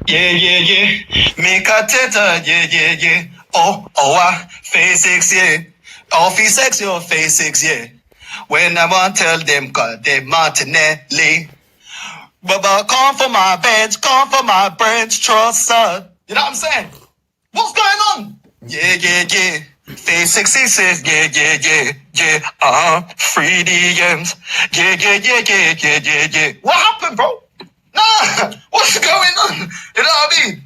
Yeah. Make a teta, yeah. Phase 6, yeah. Oh, phase 6, your phase 6, yeah. When I want to tell them, call them Martinelli. But come for my bench, come for my branch, trust son. You know what I'm saying? What's going on? Yeah. Phase 66, yeah. Free DMs. Yeah. What happened, bro? Nah, what's going on? You know what I mean?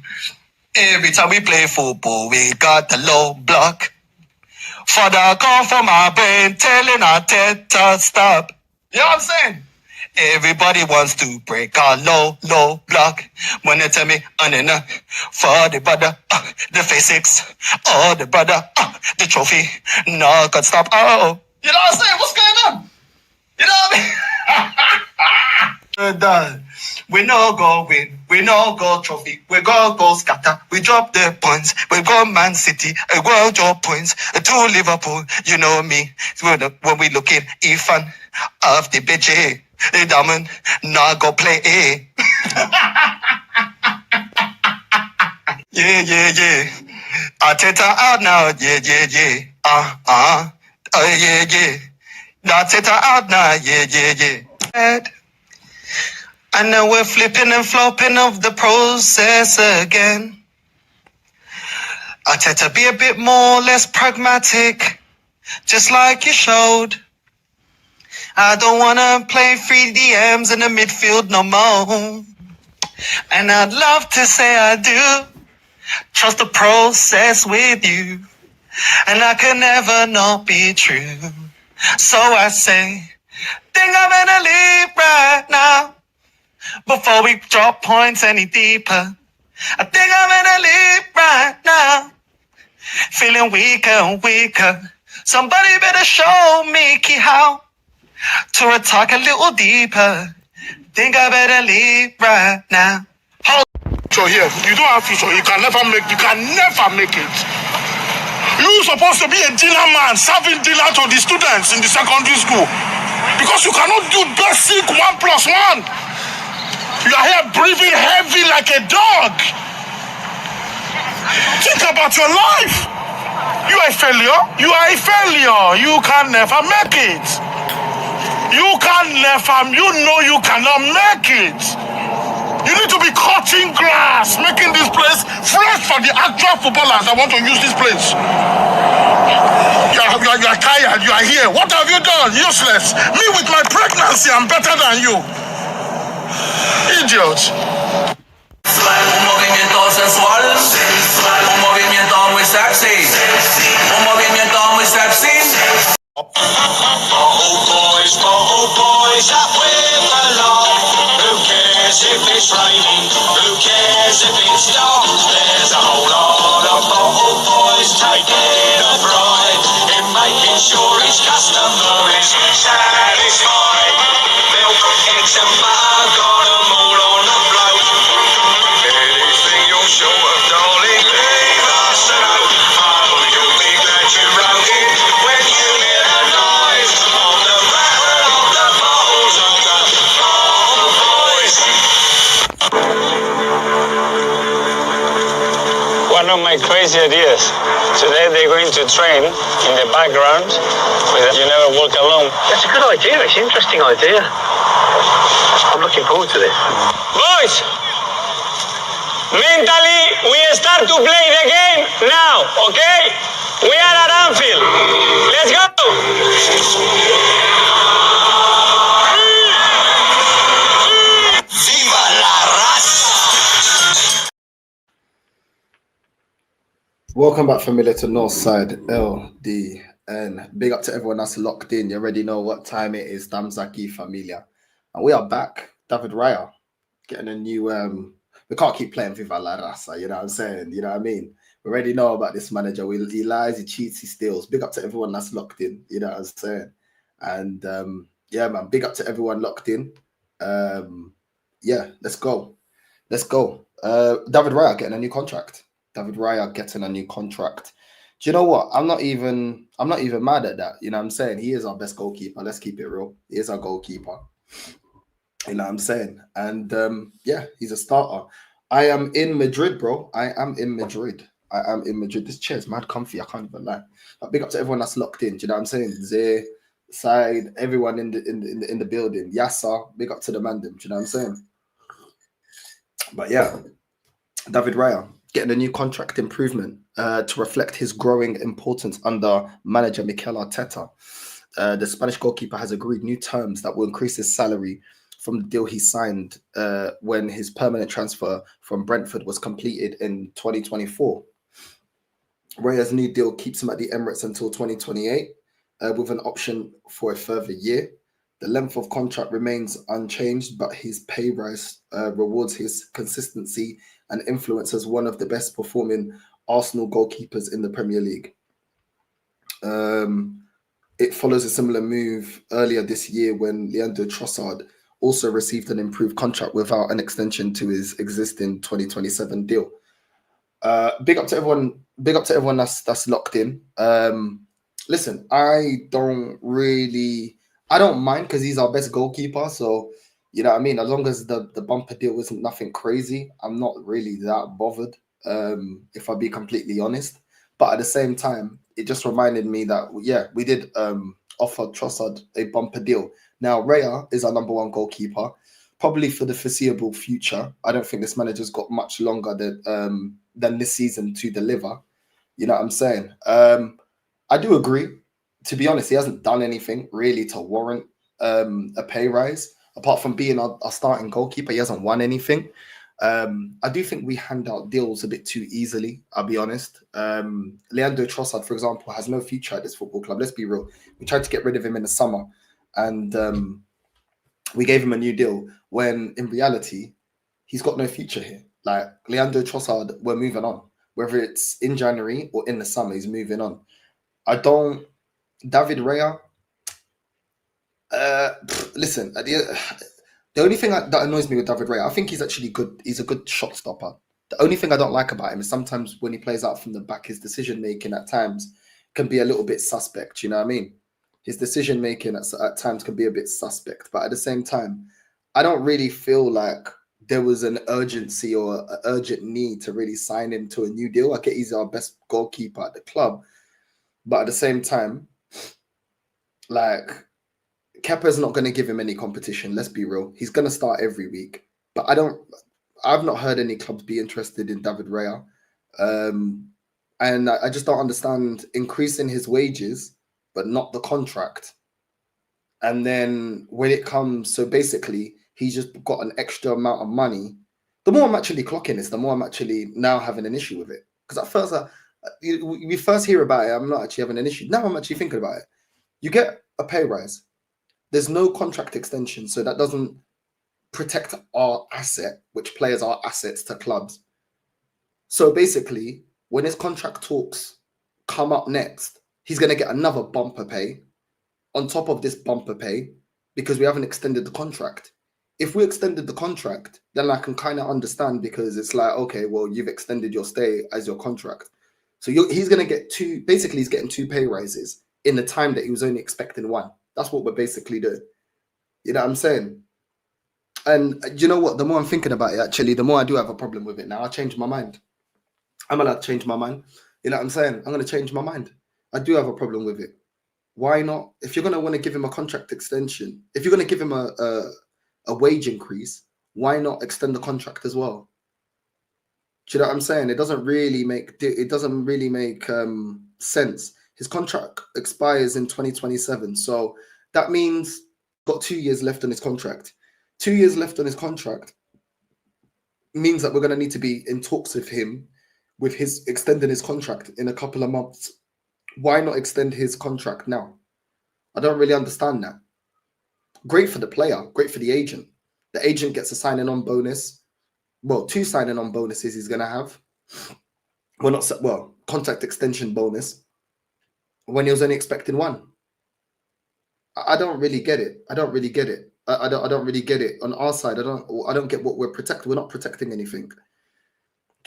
Every time we play football, we got the low block. Father, come for my brain, telling our to stop. You know what I'm saying? Everybody wants to break our low block. When they tell me, for the brother, the physics, the brother, the trophy, no, can stop. Oh, you know what I'm saying? What's going on? You know what I mean? Done. We no go win, we no go trophy, we go scatter, we drop the points, we go Man City, we go drop points to Liverpool, you know me. When we look in Ifan of the BJ, the diamond, now go play A. Yeah. Arteta out now, yeah. Yeah. Arteta out now, yeah. And now we're flipping and flopping of the process again. Arteta, be a bit more, less pragmatic, just like you showed. I don't wanna play 3 DMs in the midfield no more. And I'd love to say I do trust the process with you, and I can never not be true. So I say, think I'm gonna leave right now before we drop points any deeper. I think I'm gonna leave right now, feeling weaker and weaker. Somebody better show me how to attack a little deeper. Think I better leave right now. So here, you don't have future. You can never make it. You're supposed to be a dinner man, serving dinner to the students in the secondary school. Because you cannot do basic 1+1. You are here breathing heavy like a dog. Think about your life. You are a failure. You can never make it. You know you cannot make it. You need to be cutting grass, making this place fresh for the actual footballers that want to use this place. You are tired, you are here. What have you done? Useless. Me with my pregnancy, I'm better than you. Idiot. Un movimiento sensual, un movimiento muy sexy, un movimiento muy sexy. Oh boys, that we're along. Who cares if it's raining? Who cares if it's dark? There's a whole lot of bottle boys taking a pride in making sure each customer is satisfied. Milk, eggs and butter, got 'em all on the float. Anything you're short of, darling, leave us a note. Oh, you'll be glad you wrote it when you hear the noise of the rattle of the bottles of the bottle boys. One of my crazy ideas. Today they're going to train in the background with You Never Walk Alone. That's a good idea. It's an interesting idea. I'm looking forward to this. Boys, mentally we start to play the game now, okay? We are at Anfield. Let's go! Viva la raza! Welcome back, familiar to Northside LDN. Big up to everyone that's locked in. You already know what time it is. Damzaki Familia. And we are back. David Raya getting a new we can't keep playing Viva La Raza, you know what I'm saying? You know what I mean? We already know about this manager. He lies, he cheats, he steals. Big up to everyone that's locked in, you know what I'm saying? And yeah, man, big up to everyone locked in. Yeah, let's go. David Raya getting a new contract. Do you know what? I'm not even mad at that. You know what I'm saying? He is our best goalkeeper. Let's keep it real. He is our goalkeeper. You know what I'm saying? And yeah, he's a starter. I am in Madrid, bro. I am in Madrid. I am in Madrid. This chair's mad comfy. I can't even lie. But big up to everyone that's locked in. Do you know what I'm saying? Zay, Side, everyone in the building. Yassa, big up to the man. Do you know what I'm saying? But yeah, David Raya getting a new contract improvement to reflect his growing importance under manager Mikel Arteta. The Spanish goalkeeper has agreed new terms that will increase his salary from the deal he signed when his permanent transfer from Brentford was completed in 2024. Raya's new deal keeps him at the Emirates until 2028 with an option for a further year. The length of contract remains unchanged, but his pay rise rewards his consistency and influence as one of the best performing Arsenal goalkeepers in the Premier League. It follows a similar move earlier this year when Leandro Trossard also received an improved contract without an extension to his existing 2027 deal. Big up to everyone. Big up to everyone that's locked in. Listen, I don't mind because he's our best goalkeeper. So you know what I mean. As long as the bumper deal isn't nothing crazy, I'm not really that bothered. If I be completely honest. But at the same time, it just reminded me that yeah, we did offer Trossard a bumper deal. Now Raya is our number one goalkeeper, probably for the foreseeable future. I don't think this manager's got much longer than this season to deliver. You know what I'm saying? I do agree. To be honest, he hasn't done anything really to warrant a pay rise. Apart from being our starting goalkeeper, he hasn't won anything. I do think we hand out deals a bit too easily, I'll be honest. Leandro Trossard, for example, has no future at this football club. Let's be real. We tried to get rid of him in the summer and we gave him a new deal when in reality, he's got no future here. Like Leandro Trossard, we're moving on. Whether it's in January or in the summer, he's moving on. David Raya, listen, the only thing that annoys me with David Raya, I think he's actually good. He's a good shot stopper. The only thing I don't like about him is sometimes when he plays out from the back, his decision making at times can be a little bit suspect. You know what I mean? His decision making at times can be a bit suspect. But at the same time, I don't really feel like there was an urgency or an urgent need to really sign him to a new deal. I get he's our best goalkeeper at the club. But at the same time, like Kepa's not going to give him any competition. Let's be real. He's going to start every week. But I've not heard any clubs be interested in David Raya. And I just don't understand increasing his wages, but not the contract. And then when it comes, so basically, he's just got an extra amount of money. The more I'm actually clocking this, the more I'm actually now having an issue with it. Because at first, we first hear about it, I'm not actually having an issue. Now I'm actually thinking about it. You get a pay rise. There's no contract extension, so that doesn't protect our asset, which players are assets to clubs. So basically, when his contract talks come up next, he's going to get another bumper pay on top of this bumper pay because we haven't extended the contract. If we extended the contract, then I can kind of understand because it's like, okay, well, you've extended your stay as your contract. So he's going to get he's getting two pay rises in the time that he was only expecting one. That's what we're basically doing. You know what I'm saying? And you know what? The more I'm thinking about it, actually, the more I do have a problem with it now. I changed my mind. I'm allowed to change my mind. You know what I'm saying? I'm going to change my mind. I do have a problem with it. Why not? If you're going to want to give him a contract extension, if you're going to give him a wage increase, why not extend the contract as well? Do you know what I'm saying? It doesn't really make sense. His contract expires in 2027. So that means he's got 2 years left on his contract. 2 years left on his contract means that we're going to need to be in talks with him with his extending his contract in a couple of months. Why not extend his contract now? I don't really understand that. Great for the player, great for the agent. The agent gets a signing on bonus. Well, 2 signing on bonuses he's going to have. Contract extension bonus when he was only expecting 1. I don't really get it. I don't really get it. I don't really get it. On our side, I don't get what we're protecting. We're not protecting anything. Do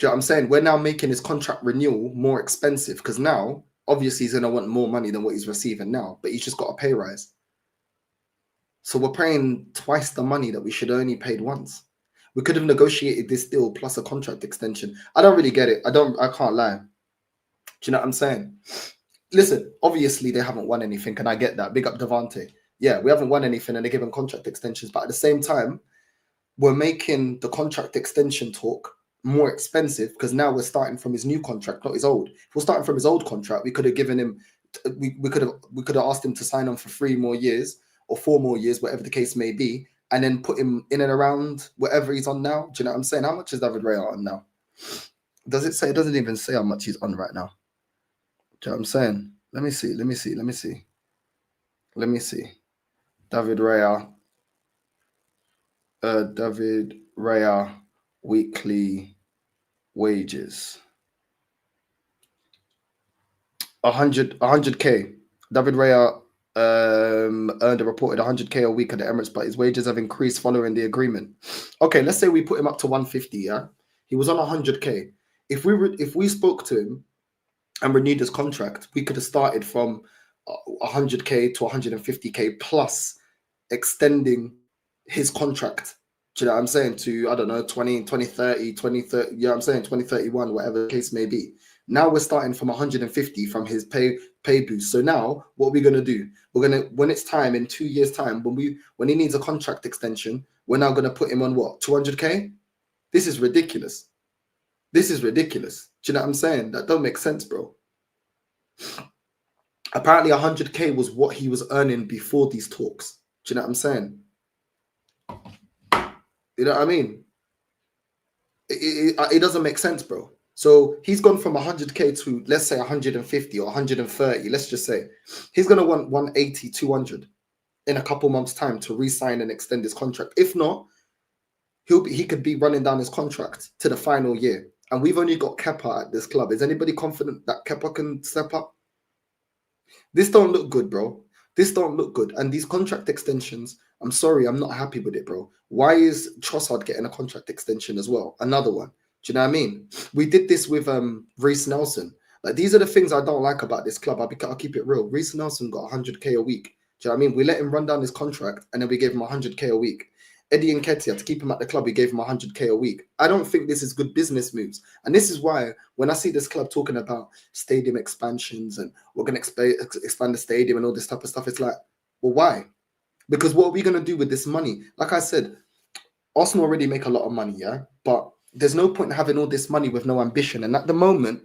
you know what I'm saying? We're now making his contract renewal more expensive because now, obviously, he's going to want more money than what he's receiving now, but he's just got a pay rise. So we're paying twice the money that we should only paid once. We could have negotiated this deal plus a contract extension. I don't really get it. I can't lie. Do you know what I'm saying? Listen, obviously they haven't won anything, and I get that. Big up Devante. Yeah, we haven't won anything and they're giving contract extensions, but at the same time, we're making the contract extension talk more expensive because now we're starting from his new contract, not his old. If we're starting from his old contract, we could have given him, we could have asked him to sign on for 3 more years or 4 more years, whatever the case may be, and then put him in and around whatever he's on now. Do you know what I'm saying? How much is David Raya on now? Does it say? It doesn't even say how much he's on right now. Do you know what I'm saying? Let me see. David Raya weekly wages. 100k. David Raya earned a reported 100k a week at the Emirates, but his wages have increased following the agreement. Okay, let's say we put him up to 150. Yeah, he was on 100k. If we spoke to him and renewed his contract, we could have started from 100k to 150k plus extending his contract. Do you know what I'm saying? To, I don't know, 2030, you know what I'm saying? 2031, whatever the case may be. Now we're starting from 150 from his pay boost. So now what we're going to do, we're going to, when it's time in 2 years time, when he needs a contract extension, we're now going to put him on what? 200k? This is ridiculous. Do you know what I'm saying? That don't make sense, bro. Apparently 100k was what he was earning before these talks. Do you know what I'm saying? You know what I mean? It doesn't make sense, bro. So he's gone from 100k to, let's say, 150 or 130. Let's just say he's going to want 180, 200 in a couple months' time to re-sign and extend his contract. If not, he could be running down his contract to the final year. And we've only got Kepa at this club. Is anybody confident that Kepa can step up? This don't look good, bro. This don't look good. And these contract extensions, I'm sorry, I'm not happy with it, bro. Why is Trossard getting a contract extension as well? Another one. Do you know what I mean? We did this with Reece Nelson. Like, these are the things I don't like about this club. I'll keep it real. Reece Nelson got 100k a week. Do you know what I mean? We let him run down his contract and then we gave him 100k a week. Eddie Nketiah, to keep him at the club, we gave him 100k a week. I don't think this is good business moves. And this is why when I see this club talking about stadium expansions and we're going to expand the stadium and all this type of stuff, it's like, well, why? Because what are we going to do with this money? Like I said, Arsenal already make a lot of money, yeah? But there's no point in having all this money with no ambition. And at the moment,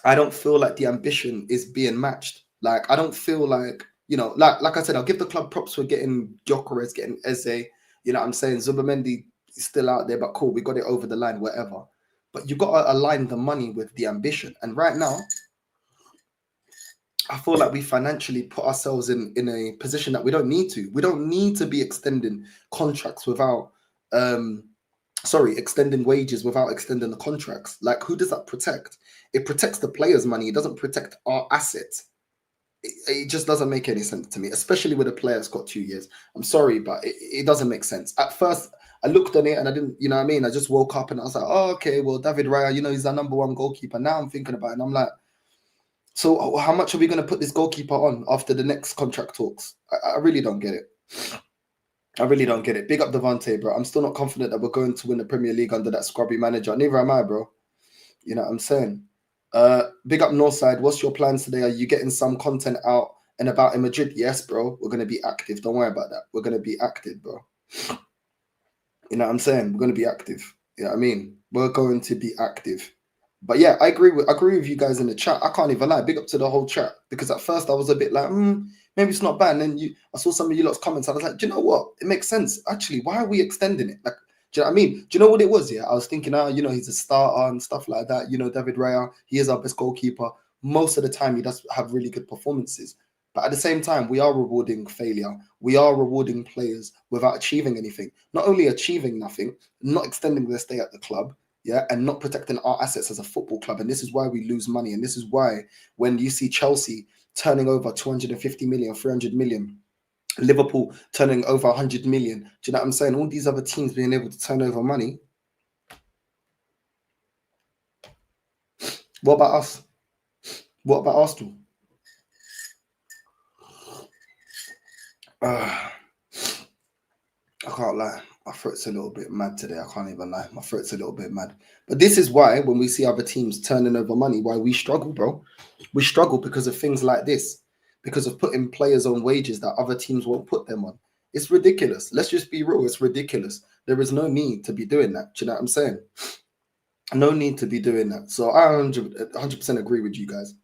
I don't feel like the ambition is being matched. Like, I don't feel like, you know, like I said, I'll give the club props for getting Gyökeres, getting Eze. You know what I'm saying? Zubimendi is still out there, but cool, we got it over the line, whatever. But you got to align the money with the ambition. And right now, I feel like we financially put ourselves in a position that we don't need to. We don't need to be extending contracts without, extending wages without extending the contracts. Like, who does that protect? It protects the players' money. It doesn't protect our assets. It just doesn't make any sense to me, especially with a player that's got 2 years. I'm sorry, but it doesn't make sense. At first, I looked on it and I didn't, you know what I mean? I just woke up and I was like, oh, okay, well, David Raya, you know, he's our #1 goalkeeper. Now I'm thinking about it and I'm like, so how much are we going to put this goalkeeper on after the next contract talks? I really don't get it. Big up Devante, bro. I'm still not confident that we're going to win the Premier League under that scrubby manager. Neither am I, bro. You know what I'm saying? Big up Northside. What's your plans today? Are you getting some content out and about in Madrid? Yes, bro. We're going to be active. Don't worry about that. We're going to be active, bro. You know what I'm saying? We're going to be active. You know what I mean? We're going to be active. But yeah, I agree with you guys in the chat. I can't even lie. Big up to the whole chat. Because at first I was a bit like, maybe it's not bad. And then I saw some of you lot's comments. I was like, do you know what? It makes sense. Actually, why are we extending it? Like, do you know what I mean? Do you know what it was? Yeah, I was thinking, you know, he's a starter and stuff like that. You know, David Raya, he is our best goalkeeper. Most of the time, he does have really good performances. But at the same time, we are rewarding failure. We are rewarding players without achieving anything. Not only achieving nothing, not extending their stay at the club, yeah, and not protecting our assets as a football club. And this is why we lose money. And this is why when you see Chelsea turning over 250 million, 300 million, Liverpool turning over 100 million. Do you know what I'm saying? All these other teams being able to turn over money. What about us? What about Arsenal? I can't lie. My throat's a little bit mad today. I can't even lie. My throat's a little bit mad. But this is why, when we see other teams turning over money, why we struggle, bro. We struggle because of things like this, because of putting players on wages that other teams won't put them on. It's ridiculous. Let's just be real. It's ridiculous. There is no need to be doing that. Do you know what I'm saying? No need to be doing that. So I 100% agree with you guys.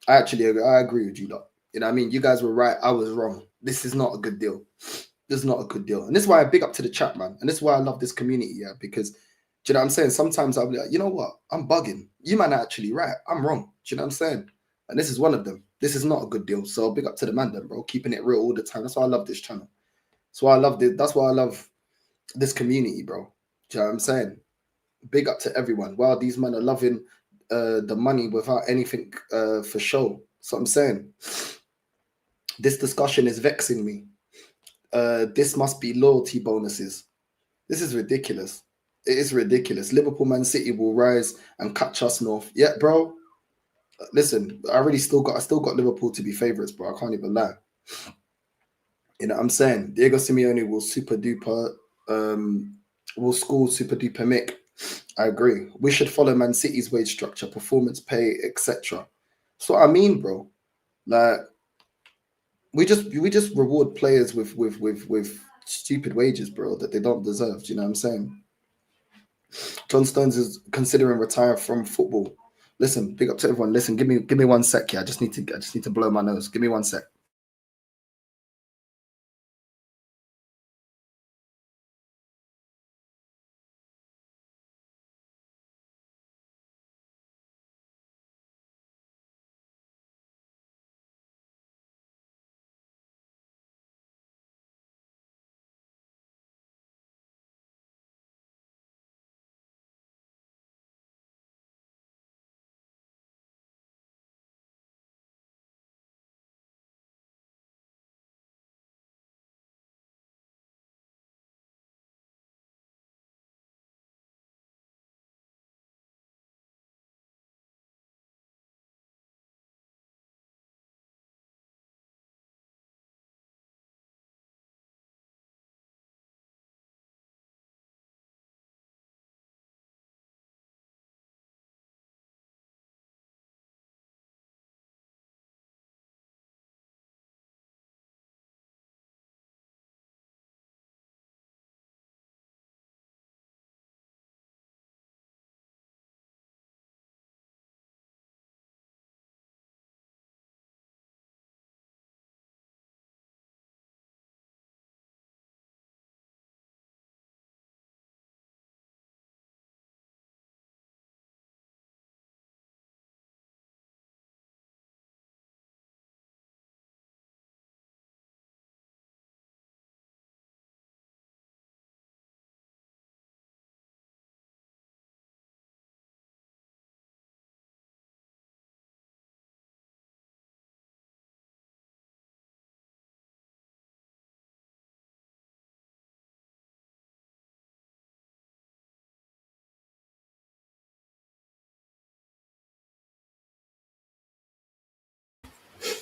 I agree with you, lot. You know what I mean? You guys were right. I was wrong. This is not a good deal. This is not a good deal. And this is why I big up to the chat, man. And this is why I love this community, yeah, because do you know what I'm saying? Sometimes I'll be like, you know what? I'm bugging. You man are actually right. I'm wrong. Do you know what I'm saying? And this is one of them. This is not a good deal. So big up to the man then, bro. Keeping it real all the time. That's why I love this channel. That's why I love this. That's why I love this community, bro. Do you know what I'm saying? Big up to everyone. Wow, these men are loving the money without anything for show. So I'm saying this discussion is vexing me. This must be loyalty bonuses. This is ridiculous. It is ridiculous. Liverpool, Man City will rise and catch us north. Yeah, bro. Listen, I still got Liverpool to be favourites, bro. I can't even lie. You know what I'm saying? Diego Simeone will super duper will score super duper Mick. I agree. We should follow Man City's wage structure, performance pay, etc. That's what I mean, bro. Like we just reward players with stupid wages, bro, that they don't deserve. Do you know what I'm saying? John Stones is considering retire from football. Listen, big up to everyone. Listen, give me 1 sec. Yeah, I just need to blow my nose. Give me 1 sec.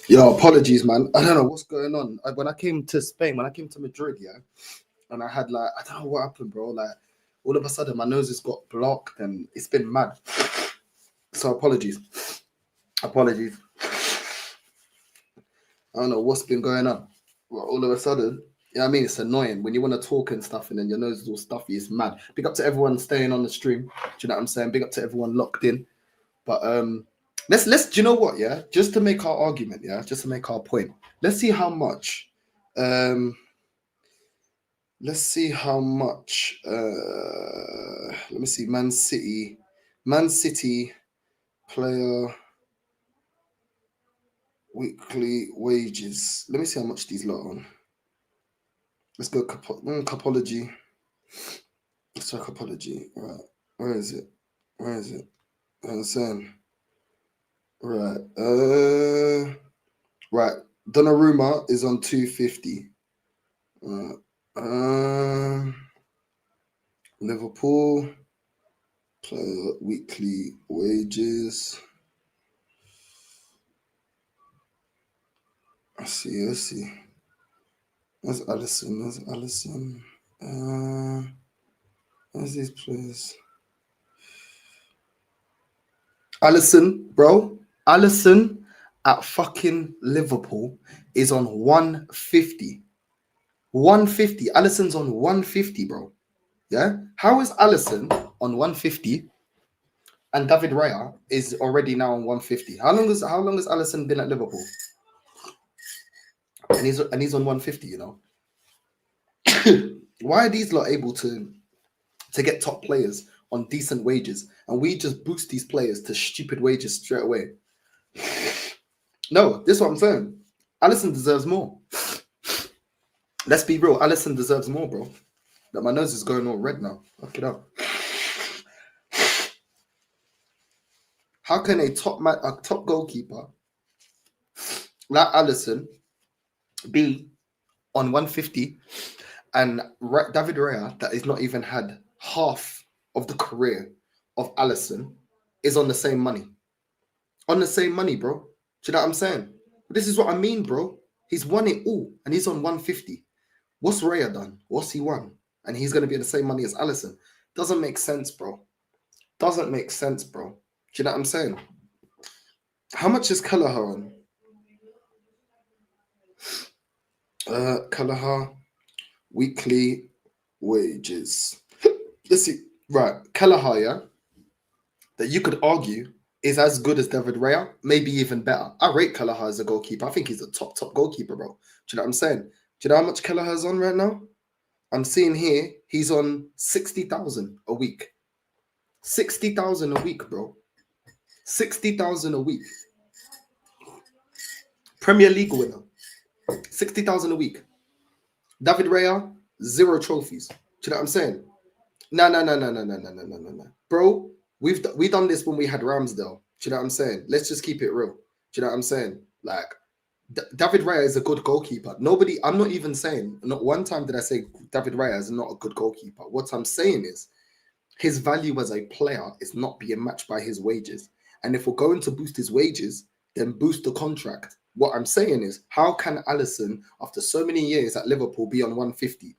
Yo, apologies, man. I don't know what's going on. When I came to Spain, when I came to Madrid, yeah, and I had like I don't know what happened, bro. Like all of a sudden my nose has got blocked and it's been mad. So apologies. Apologies. I don't know what's been going on. Well, all of a sudden, yeah, I mean it's annoying when you want to talk and stuff and then your nose is all stuffy. It's mad. Big up to everyone staying on the stream. Do you know what I'm saying? Big up to everyone locked in. But let's do you know what, yeah? Just to make our argument, yeah, just to make our point. Let's see how much let's see how much let me see Man City player weekly wages. Let me see how much these lot on. Let's go Capology. Let's try Capology. Right. Where is it? Where is it? I'm saying. Right. Right. Donnarumma is on 250. Liverpool player weekly wages. Let's see. That's Allison. What's these players? Allison, bro. Allison at fucking Liverpool is on 150. 150. Allison's on 150, bro. Yeah. How is Allison on 150 and David Raya is already now on 150? How long has Allison been at Liverpool? And he's on 150, you know. Why are these lot able to get top players on decent wages and we just boost these players to stupid wages straight away? No, this is what I'm saying. Allison deserves more. Let's be real. Allison deserves more, bro. That my nose is going all red now. Fuck it up. How can a top goalkeeper like Allison be on 150 and David Raya, that is not even had half of the career of Allison, is on the same money? On the same money, bro. Do you know what I'm saying? This is what I mean, bro. He's won it all and he's on 150. What's Raya done? What's he won? And he's going to be on the same money as Allison. Doesn't make sense, bro. Doesn't make sense, bro. Do you know what I'm saying? How much is Kelleher on? Kelleher weekly wages. Let's see. Right. Kelleher, yeah, that you could argue is as good as David Raya, maybe even better. I rate Kelleher as a goalkeeper. I think he's a top goalkeeper, bro. Do you know what I'm saying? Do you know how much Kelleher's on right now? I'm seeing here he's on 60,000 a week. 60,000 a week, bro. 60,000 a week. Premier League winner. 60,000 a week. David Raya, 0 trophies. Do you know what I'm saying? No. Bro, we done this when we had Ramsdale. Do you know what I'm saying? Let's just keep it real. Do you know what I'm saying? Like, David Raya is a good goalkeeper. I'm not even saying, not one time did I say David Raya is not a good goalkeeper. What I'm saying is his value as a player is not being matched by his wages. And if we're going to boost his wages, then boost the contract. What I'm saying is, how can Allison, after so many years at Liverpool, be on 150,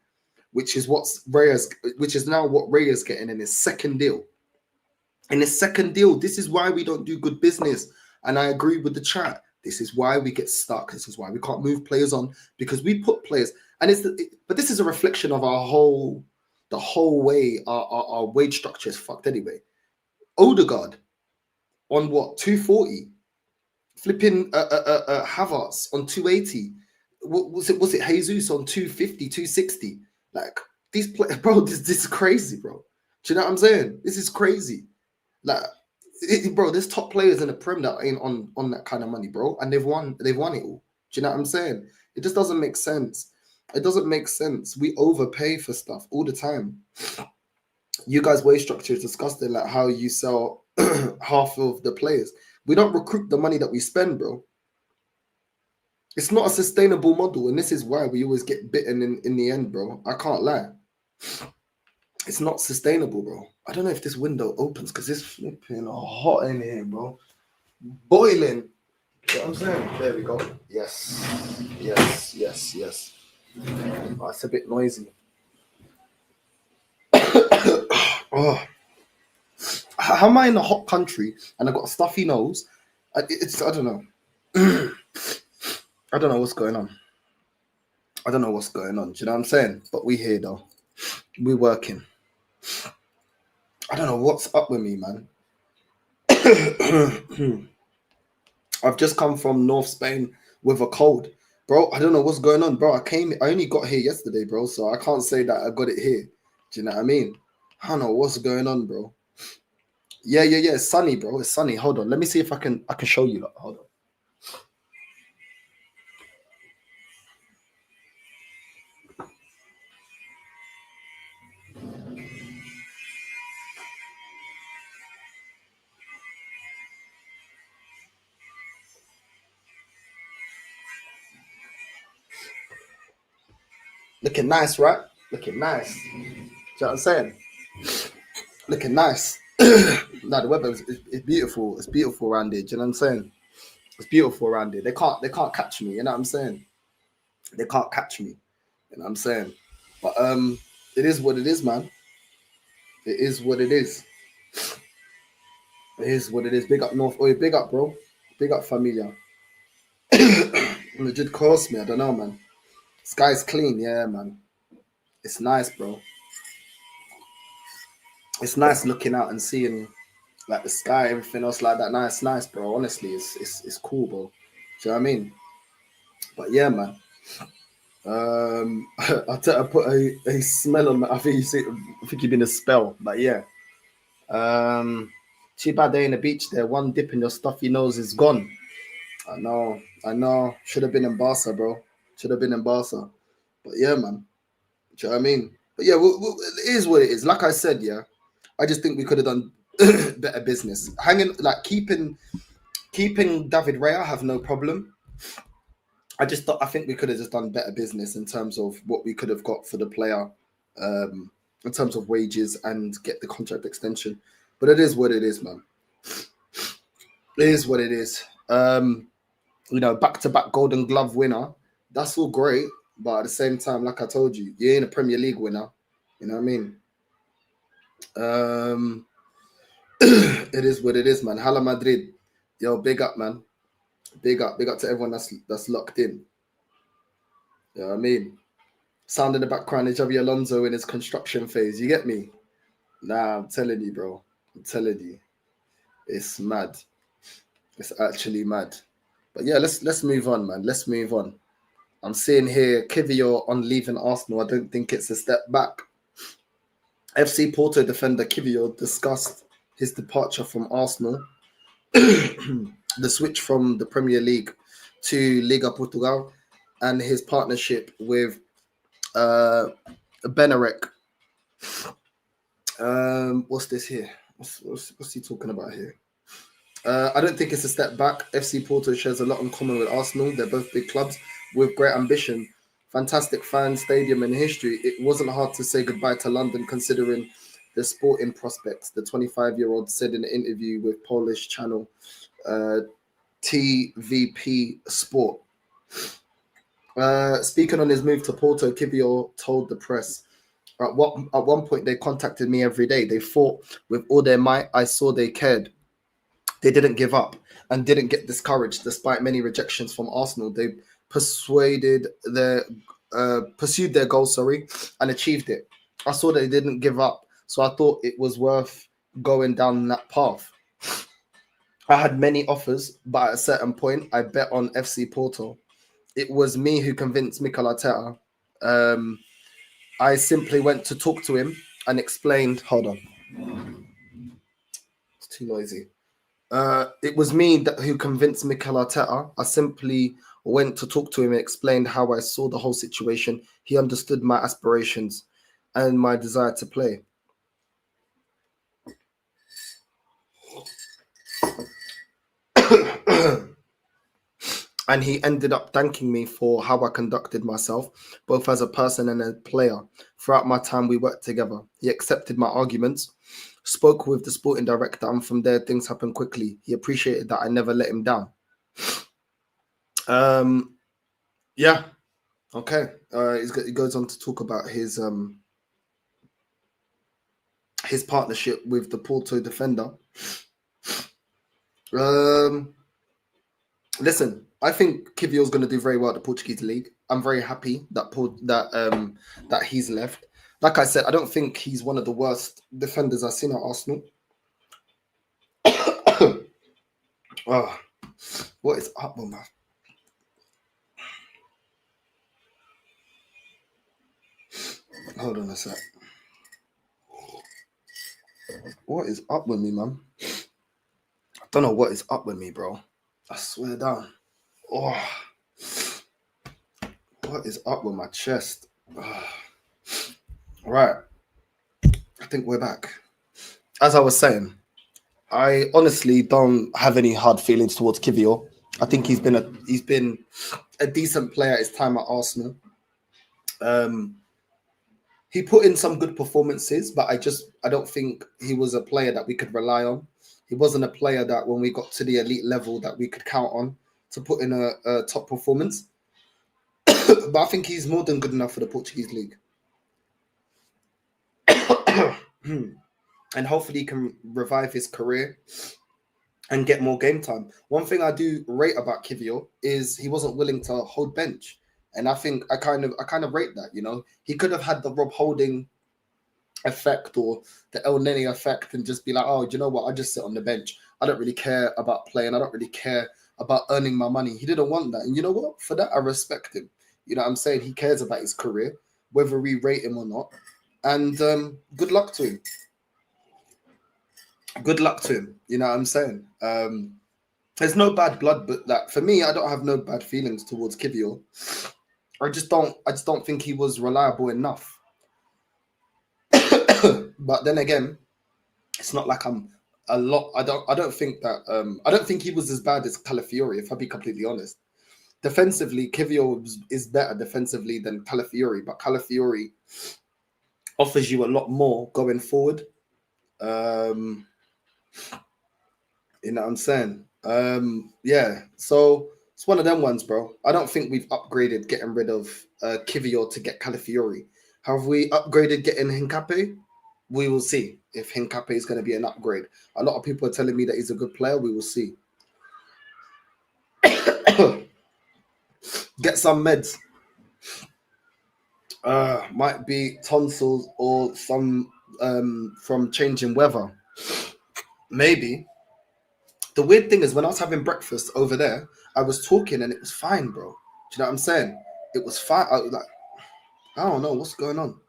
which is now what Raya's getting in his second deal? In his second deal, this is why we don't do good business. And I agree with the chat. This is why we get stuck. This is why we can't move players on, because we put players, and but this is a reflection of the whole way our wage structure is fucked anyway. Odegaard on what, 240? Flipping Havertz on 280. Was it Jesus on 250, 260? Like, these players, bro, this is crazy, bro. Do you know what I'm saying? This is crazy. Like, bro, there's top players in the Prem that ain't on that kind of money, bro, and they've won it all. Do you know what I'm saying? It just doesn't make sense. It doesn't make sense. We overpay for stuff all the time. You guys' wage structure is disgusting, like how you sell half of the players. We don't recruit the money that we spend, bro. It's not a sustainable model, and this is why we always get bitten in the end, bro. I can't lie. It's not sustainable, bro. I don't know if this window opens because it's flipping hot in here, bro. Boiling. You know what I'm saying? There we go. Yes. Oh, it's a bit noisy. Oh. How am I in a hot country and I've got a stuffy nose? I don't know. I don't know what's going on. Do you know what I'm saying? But we here though. We're working. I don't know what's up with me, man. I've just come from North Spain with a cold. Bro, I don't know what's going on, bro. I only got here yesterday, bro, so I can't say that I got it here. Do you know what I mean? I don't know what's going on, bro. Yeah. It's sunny, bro. It's sunny. Hold on. Let me see if I can show you. Hold on. Looking nice, right? Looking nice. Do you know what I'm saying? Looking nice. No, the weather is beautiful. It's beautiful around here. Do you know what I'm saying? It's beautiful around here. They can't catch me. You know what I'm saying? They can't catch me. You know what I'm saying? But It is what it is, man. It is what it is. It is what it is. Big up North. Oh, big up, bro. Big up Familia. It did cost me. I don't know, man. Sky's clean. Yeah, man. It's nice, bro. It's nice looking out and seeing like the sky, everything else like that. Nice, bro. Honestly, it's cool, bro. Do you know what I mean? But yeah, man. I put a smell on. I think you've been a spell, but yeah. Too bad day in the beach there. One dip in your stuffy nose is gone. I know. Should have been in Barca, bro. Should have been in Barca. But yeah, man. Do you know what I mean? But yeah, it is what it is. Like I said, yeah. I just think we could have done better business. Keeping David Raya, I have no problem. I think we could have just done better business in terms of what we could have got for the player, in terms of wages and get the contract extension. But it is what it is, man. It is what it is. Back-to-back Golden Glove winner. That's all great, but at the same time, like I told you, you ain't a Premier League winner. You know what I mean? It is what it is, man. Hala Madrid, yo, big up, man. Big up to everyone that's locked in. You know what I mean? Sound in the background is Javi Alonso in his construction phase. You get me? Nah, I'm telling you, bro. I'm telling you, it's mad. It's actually mad. But yeah, let's move on, man. Let's move on. I'm seeing here Kivior on leaving Arsenal. I don't think it's a step back. FC Porto defender Kivior discussed his departure from Arsenal, the switch from the Premier League to Liga Portugal, and his partnership with Benarek. What's this here? What's he talking about here? I don't think it's a step back. FC Porto shares a lot in common with Arsenal. They're both big clubs with great ambition, fantastic fan, stadium, and history. It wasn't hard to say goodbye to London considering the sporting prospects, the 25-year-old said in an interview with Polish channel TVP Sport. Speaking on his move to Porto, Kivior told the press, at one point they contacted me every day. They fought with all their might. I saw they cared. They didn't give up and didn't get discouraged despite many rejections from Arsenal. They pursued their goal, and achieved it. I saw they didn't give up, so I thought it was worth going down that path. I had many offers, but at a certain point, I bet on FC Porto. It was me who convinced Mikel Arteta. I simply went to talk to him and explained. Hold on, it's too noisy. It was me who convinced Mikel Arteta. I simply went to talk to him and explained how I saw the whole situation. He understood my aspirations and my desire to play. And he ended up thanking me for how I conducted myself, both as a person and a player. Throughout my time we worked together, he accepted my arguments, spoke with the sporting director, and from there things happened quickly. He appreciated that I never let him down. Yeah. Okay. He goes on to talk about his partnership with the Porto defender. Listen, I think Kivior's going to do very well at the Portuguese league. I'm very happy that he's left. Like I said, I don't think he's one of the worst defenders I've seen at Arsenal. Oh, what is up with my... Hold on a sec. What is up with me, man? I don't know what is up with me, bro. I swear down. Oh, what is up with my chest? Oh. Right. I think we're back. As I was saying, I honestly don't have any hard feelings towards Kivior. I think he's been a decent player at his time at Arsenal. He put in some good performances, but I don't think he was a player that we could rely on. He wasn't a player that when we got to the elite level that we could count on to put in a top performance. But I think he's more than good enough for the Portuguese league. and hopefully he can revive his career and get more game time. One thing I do rate about Kivior is he wasn't willing to hold bench. And I think I kind of rate that, you know. He could have had the Rob Holding effect or the El Nene effect and just be like, oh, do you know what? I just sit on the bench. I don't really care about playing. I don't really care about earning my money. He didn't want that. And you know what? For that, I respect him. You know what I'm saying? He cares about his career, whether we rate him or not. And good luck to him. Good luck to him. You know what I'm saying? There's no bad blood, but that for me, I don't have no bad feelings towards Kivior. I just don't think he was reliable enough. But then again, it's not like I'm a lot. I don't think that I don't think he was as bad as Calafiori, if I be completely honest. Defensively, Kivior is better defensively than Calafiori, but Calafiori offers you a lot more going forward. You know what I'm saying? Yeah. So it's one of them ones, bro. I don't think we've upgraded getting rid of Kivior to get Calafiori. Have we upgraded getting Hincape? We will see if Hincape is going to be an upgrade. A lot of people are telling me that he's a good player. We will see. Get some meds. Might be tonsils or some from changing weather. Maybe. The weird thing is when I was having breakfast over there, I was talking and it was fine, bro. Do you know what I'm saying? It was fine. I was like, I don't know what's going on.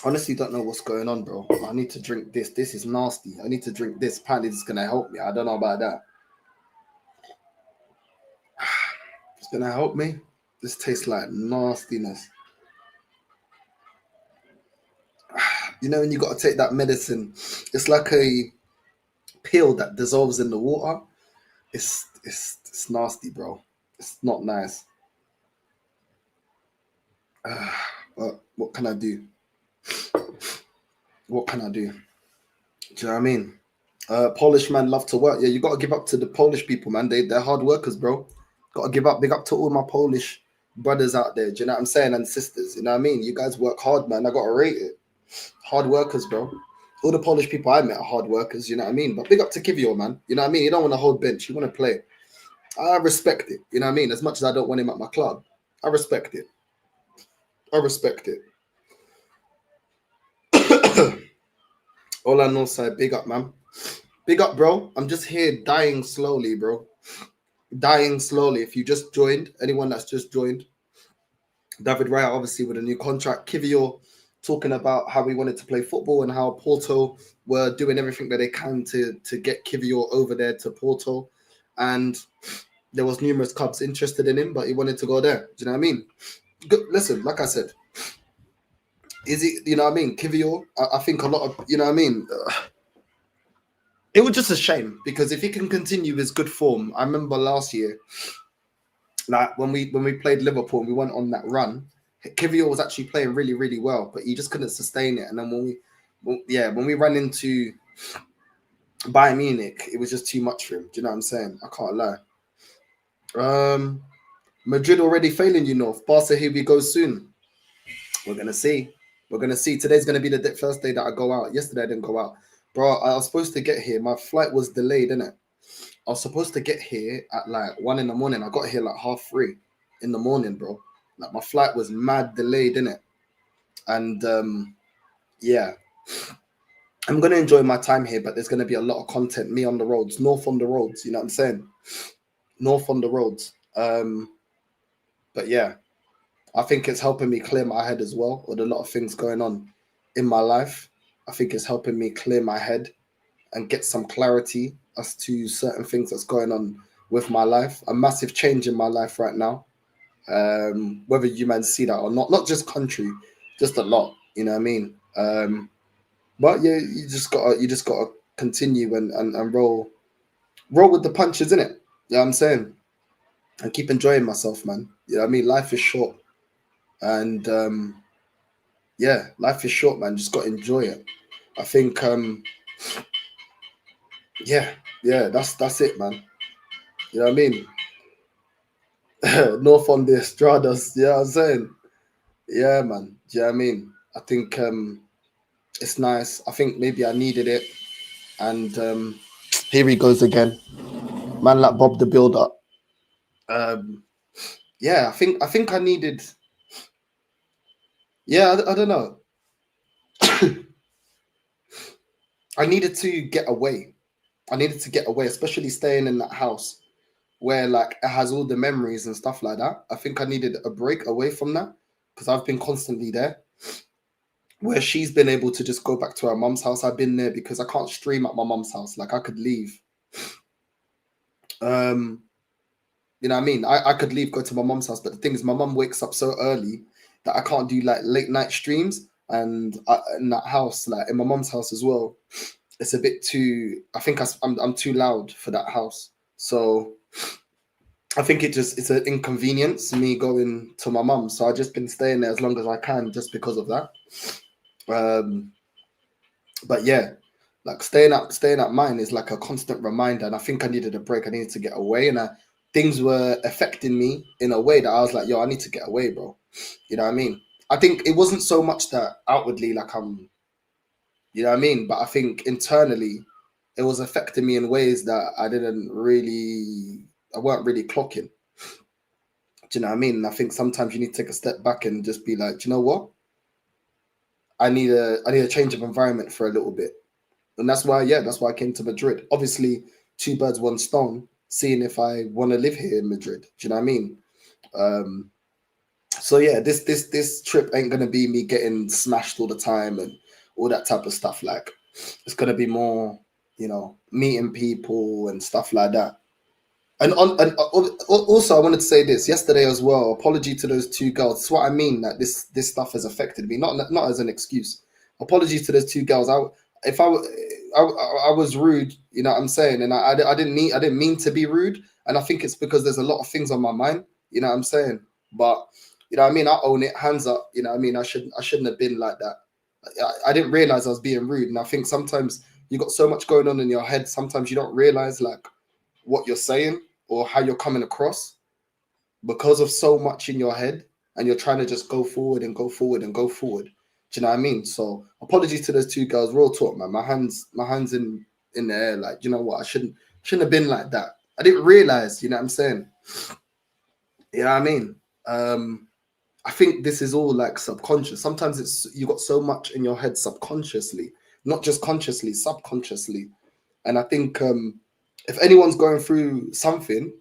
Honestly, don't know what's going on, bro. I need to drink this. This is nasty. I need to drink this. Apparently, it's gonna help me. I don't know about that. It's gonna help me. This tastes like nastiness. You know when you gotta take that medicine, it's like a pill that dissolves in the water. It's nasty, bro. It's not nice. But what can I do? What can I do? Do you know what I mean? Polish man love to work. Yeah, you gotta give up to the Polish people, man. They're hard workers, bro. Gotta give up. Big up to all my Polish brothers out there. Do you know what I'm saying? And sisters. You know what I mean? You guys work hard, man. I gotta rate it. Hard workers, bro. All the Polish people I met are hard workers. You know what I mean? But big up to Kivior, man. You know what I mean? You don't want to hold bench. You want to play. I respect it. You know what I mean? As much as I don't want him at my club, I respect it. I respect it. All I know, side, big up, man. Big up, bro. I'm just here dying slowly, bro. Dying slowly. If you just joined, anyone that's just joined, David Raya, obviously, with a new contract. Kivior talking about how he wanted to play football and how Porto were doing everything that they can to get Kivior over there to Porto. And there was numerous clubs interested in him, but he wanted to go there. Do you know what I mean? Good. Listen, like I said, is he, you know what I mean? Kivior, I think a lot of, you know what I mean? It was just a shame because if he can continue his good form, I remember last year, like when we played Liverpool and we went on that run, Kivior was actually playing really, really well, but he just couldn't sustain it. And then when we ran into Bayern Munich, it was just too much for him. Do you know what I'm saying? I can't lie. Madrid already failing, you know. Barca, here we go soon. We're gonna see. We're gonna see. Today's gonna be the first day that I go out. Yesterday I didn't go out, bro. I was supposed to get here. My flight was delayed, innit? I was supposed to get here at like 1 in the morning. I got here like 3:30 in the morning, bro. Like my flight was mad delayed, innit? And yeah, I'm gonna enjoy my time here, but there's gonna be a lot of content. Me on the roads, north on the roads. You know what I'm saying? North on the roads. But yeah, I think it's helping me clear my head as well. With a lot of things going on in my life, I think it's helping me clear my head and get some clarity as to certain things that's going on with my life. A massive change in my life right now. Whether you man see that or not just country, just a lot. You know what I mean? But yeah, you just gotta continue and roll with the punches, innit? You know what I'm saying? And keep enjoying myself, man. You know what I mean? Life is short. And yeah, life is short, man. Just gotta enjoy it. I think yeah, that's it, man. You know what I mean? North on the Estradas, yeah, you know what I'm saying? Yeah, man. Do you know what I mean? I think It's nice. I think maybe I needed it, and here he goes again, man. Like Bob the Builder. Yeah, I think I needed. Yeah, I don't know. I needed to get away. I needed to get away, especially staying in that house where like it has all the memories and stuff like that. I think I needed a break away from that because I've been constantly there. Where she's been able to just go back to her mum's house, I've been there because I can't stream at my mum's house. Like I could leave. You know what I mean? I could leave, go to my mum's house, but the thing is, my mum wakes up so early that I can't do like late night streams. And in that house, like in my mum's house as well, it's a bit too. I think I'm too loud for that house. So I think it's an inconvenience me going to my mum. So I've just been staying there as long as I can just because of that. But yeah, like staying at mine is like a constant reminder, and I think I needed a break. I needed to get away, and things were affecting me in a way that I was like, yo, I need to get away, bro. You know what I mean? I think it wasn't so much that outwardly like you know what I mean, but I think internally it was affecting me in ways that I weren't really clocking. Do you know what I mean? And I think sometimes you need to take a step back and just be like, do you know what? I need a change of environment for a little bit. And that's why I came to Madrid. Obviously, two birds, one stone, seeing if I want to live here in Madrid. Do you know what I mean? So yeah, this trip ain't gonna be me getting smashed all the time and all that type of stuff. Like it's gonna be more, you know, meeting people and stuff like that. And also, I wanted to say this yesterday as well. Apology to those two girls. That's what I mean. That this stuff has affected me, not as an excuse. Apologies to those two girls. If I was rude, you know what I'm saying, and I didn't mean to be rude. And I think it's because there's a lot of things on my mind. You know what I'm saying. But you know what I mean. I own it. Hands up. You know what I mean. I shouldn't have been like that. I didn't realize I was being rude, and I think sometimes you got so much going on in your head. Sometimes you don't realize like what you're saying or how you're coming across because of so much in your head, and you're trying to just go forward and go forward and go forward. Do you know what I mean? So apologies to those two girls. Real talk, man. My hands in the air. Like, you know what? I shouldn't have been like that. I didn't realize. You know what I'm saying? You know what I mean? I think this is all like subconscious. Sometimes it's you got so much in your head subconsciously, not just consciously, subconsciously. And I think if anyone's going through something,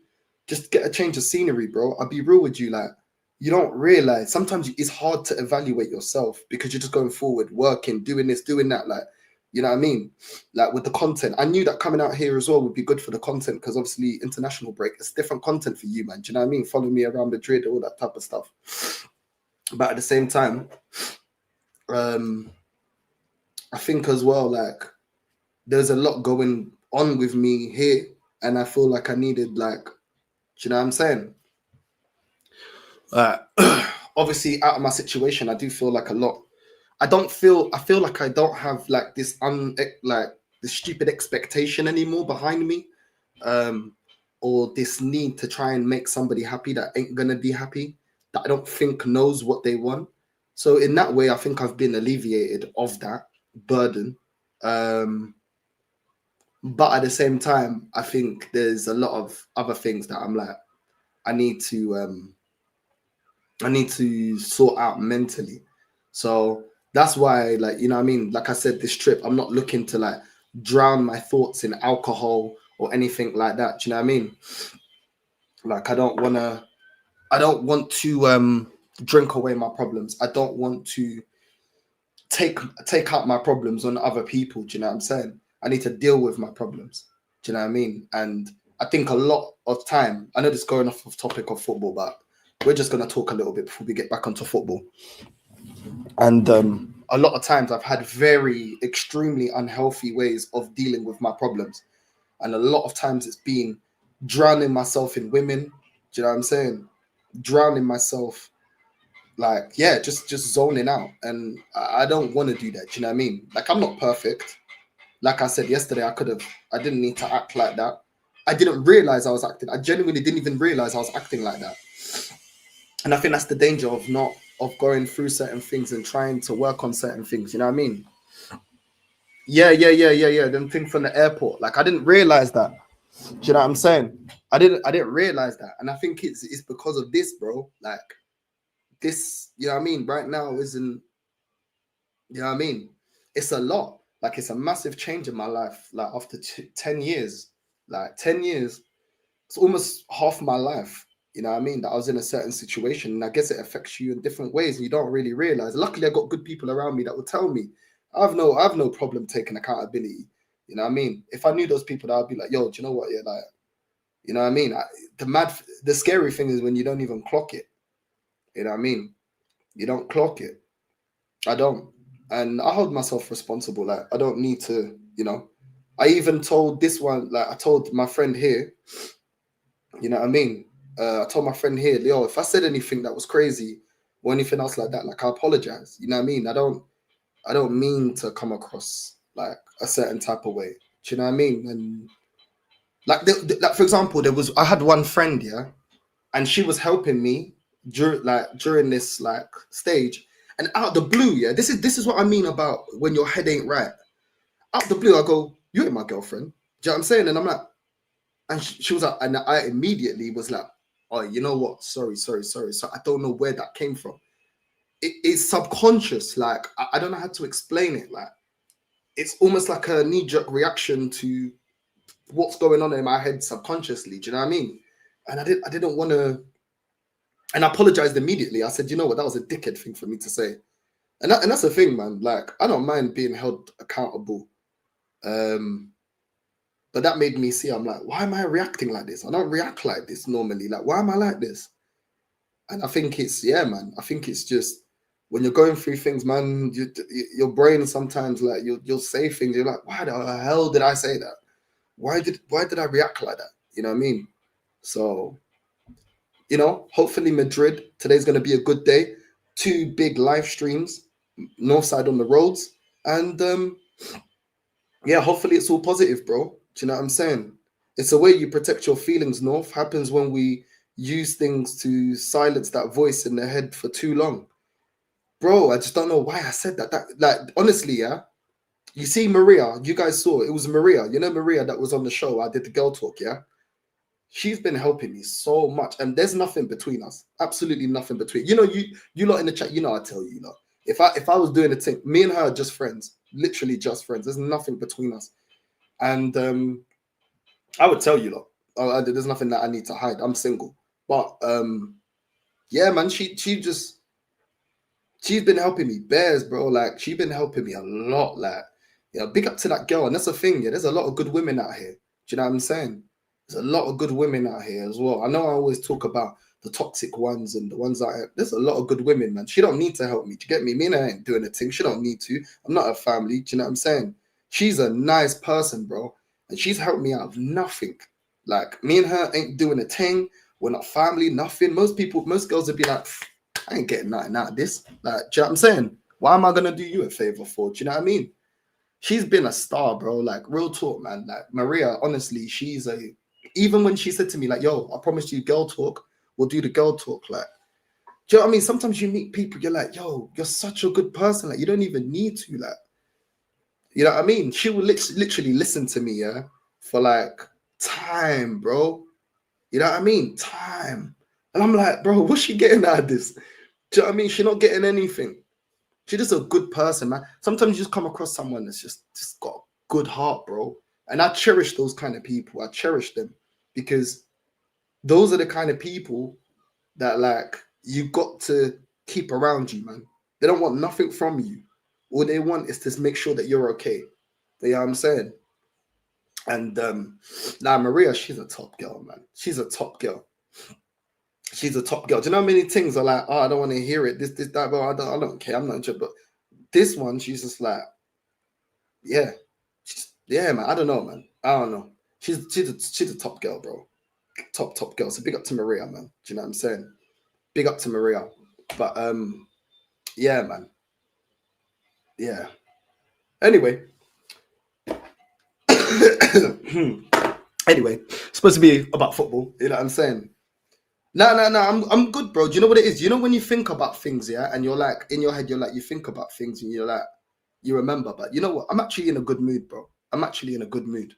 just get a change of scenery, bro. I'll be real with you. Like, you don't realize sometimes it's hard to evaluate yourself because you're just going forward, working, doing this, doing that. Like, you know what I mean? Like with the content, I knew that coming out here as well would be good for the content because obviously international break, it's different content for you, man. Do you know what I mean? Follow me around Madrid, all that type of stuff. But at the same time, I think as well, like, there's a lot going on with me here, and I feel like I needed, like, do you know what I'm saying? Obviously, out of my situation, I do feel like a lot. I feel like I don't have like this like the stupid expectation anymore behind me, or this need to try and make somebody happy that ain't gonna be happy, that I don't think knows what they want. So in that way, I think I've been alleviated of that burden. But at the same time, I think there's a lot of other things that I'm like, I need to sort out mentally. So that's why, like, you know what I mean? Like I said, this trip, I'm not looking to like drown my thoughts in alcohol or anything like that. Do you know what I mean? Like, I don't want to drink away my problems. I don't want to take out my problems on other people. Do you know what I'm saying? I need to deal with my problems. Do you know what I mean? And I think a lot of time, I know this is going off of topic of football, but we're just going to talk a little bit before we get back onto football. And a lot of times I've had very extremely unhealthy ways of dealing with my problems. And a lot of times it's been drowning myself in women. Do you know what I'm saying? Drowning myself, like, yeah, just zoning out. And I don't want to do that. Do you know what I mean? Like, I'm not perfect. Like I said yesterday, I didn't need to act like that. I didn't realize I was acting. I genuinely didn't even realize I was acting like that. And I think that's the danger of going through certain things and trying to work on certain things. You know what I mean? Yeah. Them thing from the airport. Like I didn't realize that. Do you know what I'm saying? I didn't realize that. And I think it's because of this, bro. Like this, you know what I mean? Right now isn't, you know what I mean? It's a lot. Like it's a massive change in my life. Like after 10 years, like 10 years, it's almost half my life. You know what I mean? That I was in a certain situation, and I guess it affects you in different ways, and you don't really realize. Luckily, I got good people around me that will tell me. I have no problem taking accountability. You know what I mean? If I knew those people, that I'd be like, yo, do you know what? Yeah, like, you know what I mean? The scary thing is when you don't even clock it. You know what I mean? You don't clock it. I don't, and I hold myself responsible. Like I don't need to, you know. I even told this one, like I told my friend here. You know what I mean? I told my friend here, yo, if I said anything that was crazy or anything else like that, like I apologize. You know what I mean? I don't mean to come across like a certain type of way. Do you know what I mean? And like, like for example, I had one friend, yeah, and she was helping me during this like stage, and out of the blue, yeah, this is what I mean about when your head ain't right. Out of the blue, I go, "You ain't my girlfriend." Do you know what I'm saying? And I'm like, and she was like, and I immediately was like, "Oh, you know what? Sorry." So I don't know where that came from. It's subconscious. Like I don't know how to explain it. Like it's almost like a knee-jerk reaction to what's going on in my head subconsciously. Do you know what I mean? And I didn't want to, and I apologized immediately. I said, you know what, that was a dickhead thing for me to say. And that's the thing, man. Like, I don't mind being held accountable. But that made me see, I'm like, why am I reacting like this? I don't react like this normally. Like, why am I like this? And I think it's, yeah, man. I think it's just when you're going through things, man, your brain sometimes, like, you'll say things, you're like, why the hell did I say that? Why did I react like that? You know what I mean? So, you know, hopefully Madrid, today's going to be a good day. 2 big live streams, north side on the roads. And yeah, hopefully it's all positive, bro. Do you know what I'm saying? It's the way you protect your feelings, North, happens when we use things to silence that voice in the head for too long. Bro, I just don't know why I said that. That like honestly, yeah. You see Maria, you guys saw it was Maria. You know Maria that was on the show. I did the girl talk, yeah. She's been helping me so much, and there's nothing between us. Absolutely nothing between. You know, you lot in the chat. You know, I tell you, lot. If I was doing a thing, me and her are just friends, literally just friends. There's nothing between us, and I would tell you, lot. There's nothing that I need to hide. I'm single, but yeah, man. She's been helping me, bears, bro. Like she's been helping me a lot. Like, yeah, big up to that girl. And that's the thing. Yeah, there's a lot of good women out here. Do you know what I'm saying? There's a lot of good women out here as well. I know I always talk about the toxic ones and the ones that there's a lot of good women, man. She don't need to help me. Do you get me? Me and her ain't doing a thing. She don't need to. I'm not her family. Do you know what I'm saying? She's a nice person, bro. And she's helped me out of nothing. Like me and her ain't doing a thing. We're not family, nothing. Most girls would be like, I ain't getting nothing out of this. Like, do you know what I'm saying? Why am I gonna do you a favor for? Do you know what I mean? She's been a star, bro. Like, real talk, man. Like, Maria, honestly, even when she said to me, like, yo, I promised you girl talk, we'll do the girl talk. Like, do you know what I mean? Sometimes you meet people, you're like, yo, you're such a good person. Like, you don't even need to, like, you know what I mean? She will literally listen to me, yeah, for like time, bro. You know what I mean? Time. And I'm like, bro, what's she getting out of this? Do you know what I mean? She's not getting anything. She's just a good person, man. Sometimes you just come across someone that's just got a good heart, bro. And I cherish those kind of people. I cherish them because those are the kind of people that like you got to keep around you, man. They don't want nothing from you. All they want is to make sure that you're okay. You know what I'm saying? And now Maria, she's a top girl, man. She's a top girl. She's a top girl. Do you know how many things are like, oh, I don't want to hear it. This, that, but I don't care. I'm not interested. But this one, she's just like, yeah, yeah, man. I don't know, man. I don't know. She's a top girl, bro. Top girl. So big up to Maria, man. Do you know what I'm saying? Big up to Maria. But yeah, man. Yeah. Anyway. Anyway, it's supposed to be about football. You know what I'm saying? No. I'm good, bro. Do you know what it is? You know when you think about things, yeah, and you're like in your head, you're like you think about things, and you're like you remember. But you know what? I'm actually in a good mood, bro. I'm actually in a good mood.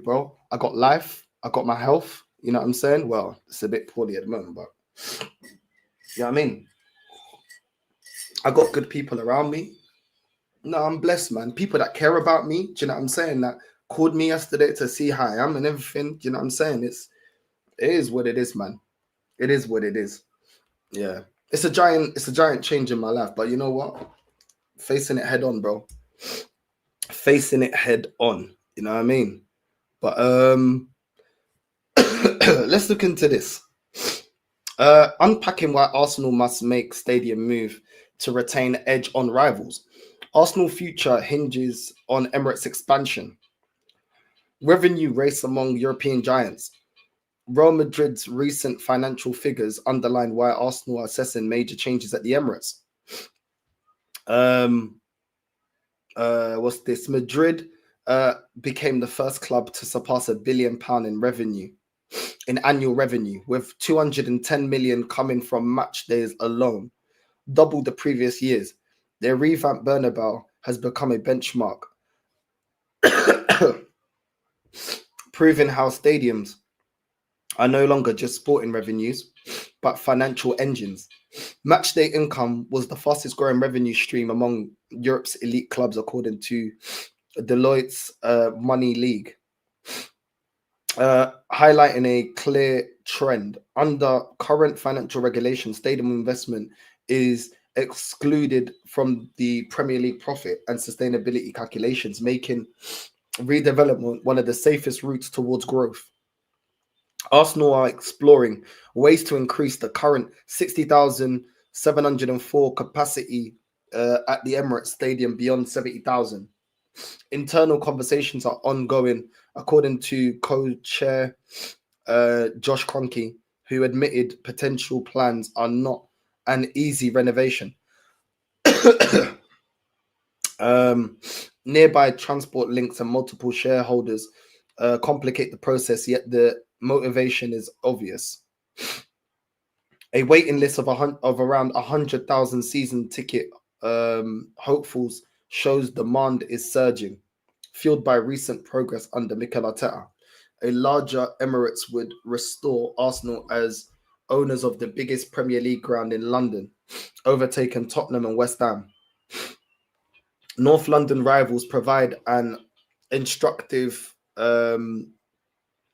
Bro. I got life. I got my health. You know what I'm saying? Well, it's a bit poorly at the moment, but you know what I mean? I got good people around me. No, I'm blessed, man. People that care about me. Do you know what I'm saying? That called me yesterday to see how I am and everything. Do you know what I'm saying? It is what it is, man. It is what it is. Yeah. It's a giant change in my life. But you know what? Facing it head on, bro. Facing it head on. You know what I mean? But let's look into this. Unpacking why Arsenal must make stadium move to retain edge on rivals. Arsenal future hinges on Emirates expansion. Revenue race among European giants. Real Madrid's recent financial figures underline why Arsenal are assessing major changes at the Emirates. What's this? Madrid became the first club to surpass £1 billion in annual revenue, with 210 million coming from match days alone, double the previous years. Their revamped Bernabeu has become a benchmark, proving how stadiums are no longer just sporting revenues, but financial engines. Matchday income was the fastest growing revenue stream among Europe's elite clubs, according to Deloitte's Money League, highlighting a clear trend. Under current financial regulations, stadium investment is excluded from the Premier League profit and sustainability calculations, making redevelopment one of the safest routes towards growth. Arsenal are exploring ways to increase the current 60,704 capacity at the Emirates Stadium beyond 70,000. Internal conversations are ongoing, according to co-chair Josh Kroenke, who admitted potential plans are not an easy renovation. Nearby transport links and multiple shareholders complicate the process, yet the motivation is obvious. A waiting list of around 100,000 season ticket hopefuls shows demand is surging, fueled by recent progress under Mikel Arteta. A larger Emirates would restore Arsenal as owners of the biggest Premier League ground in London, overtaken Tottenham and West Ham. North London rivals provide an instructive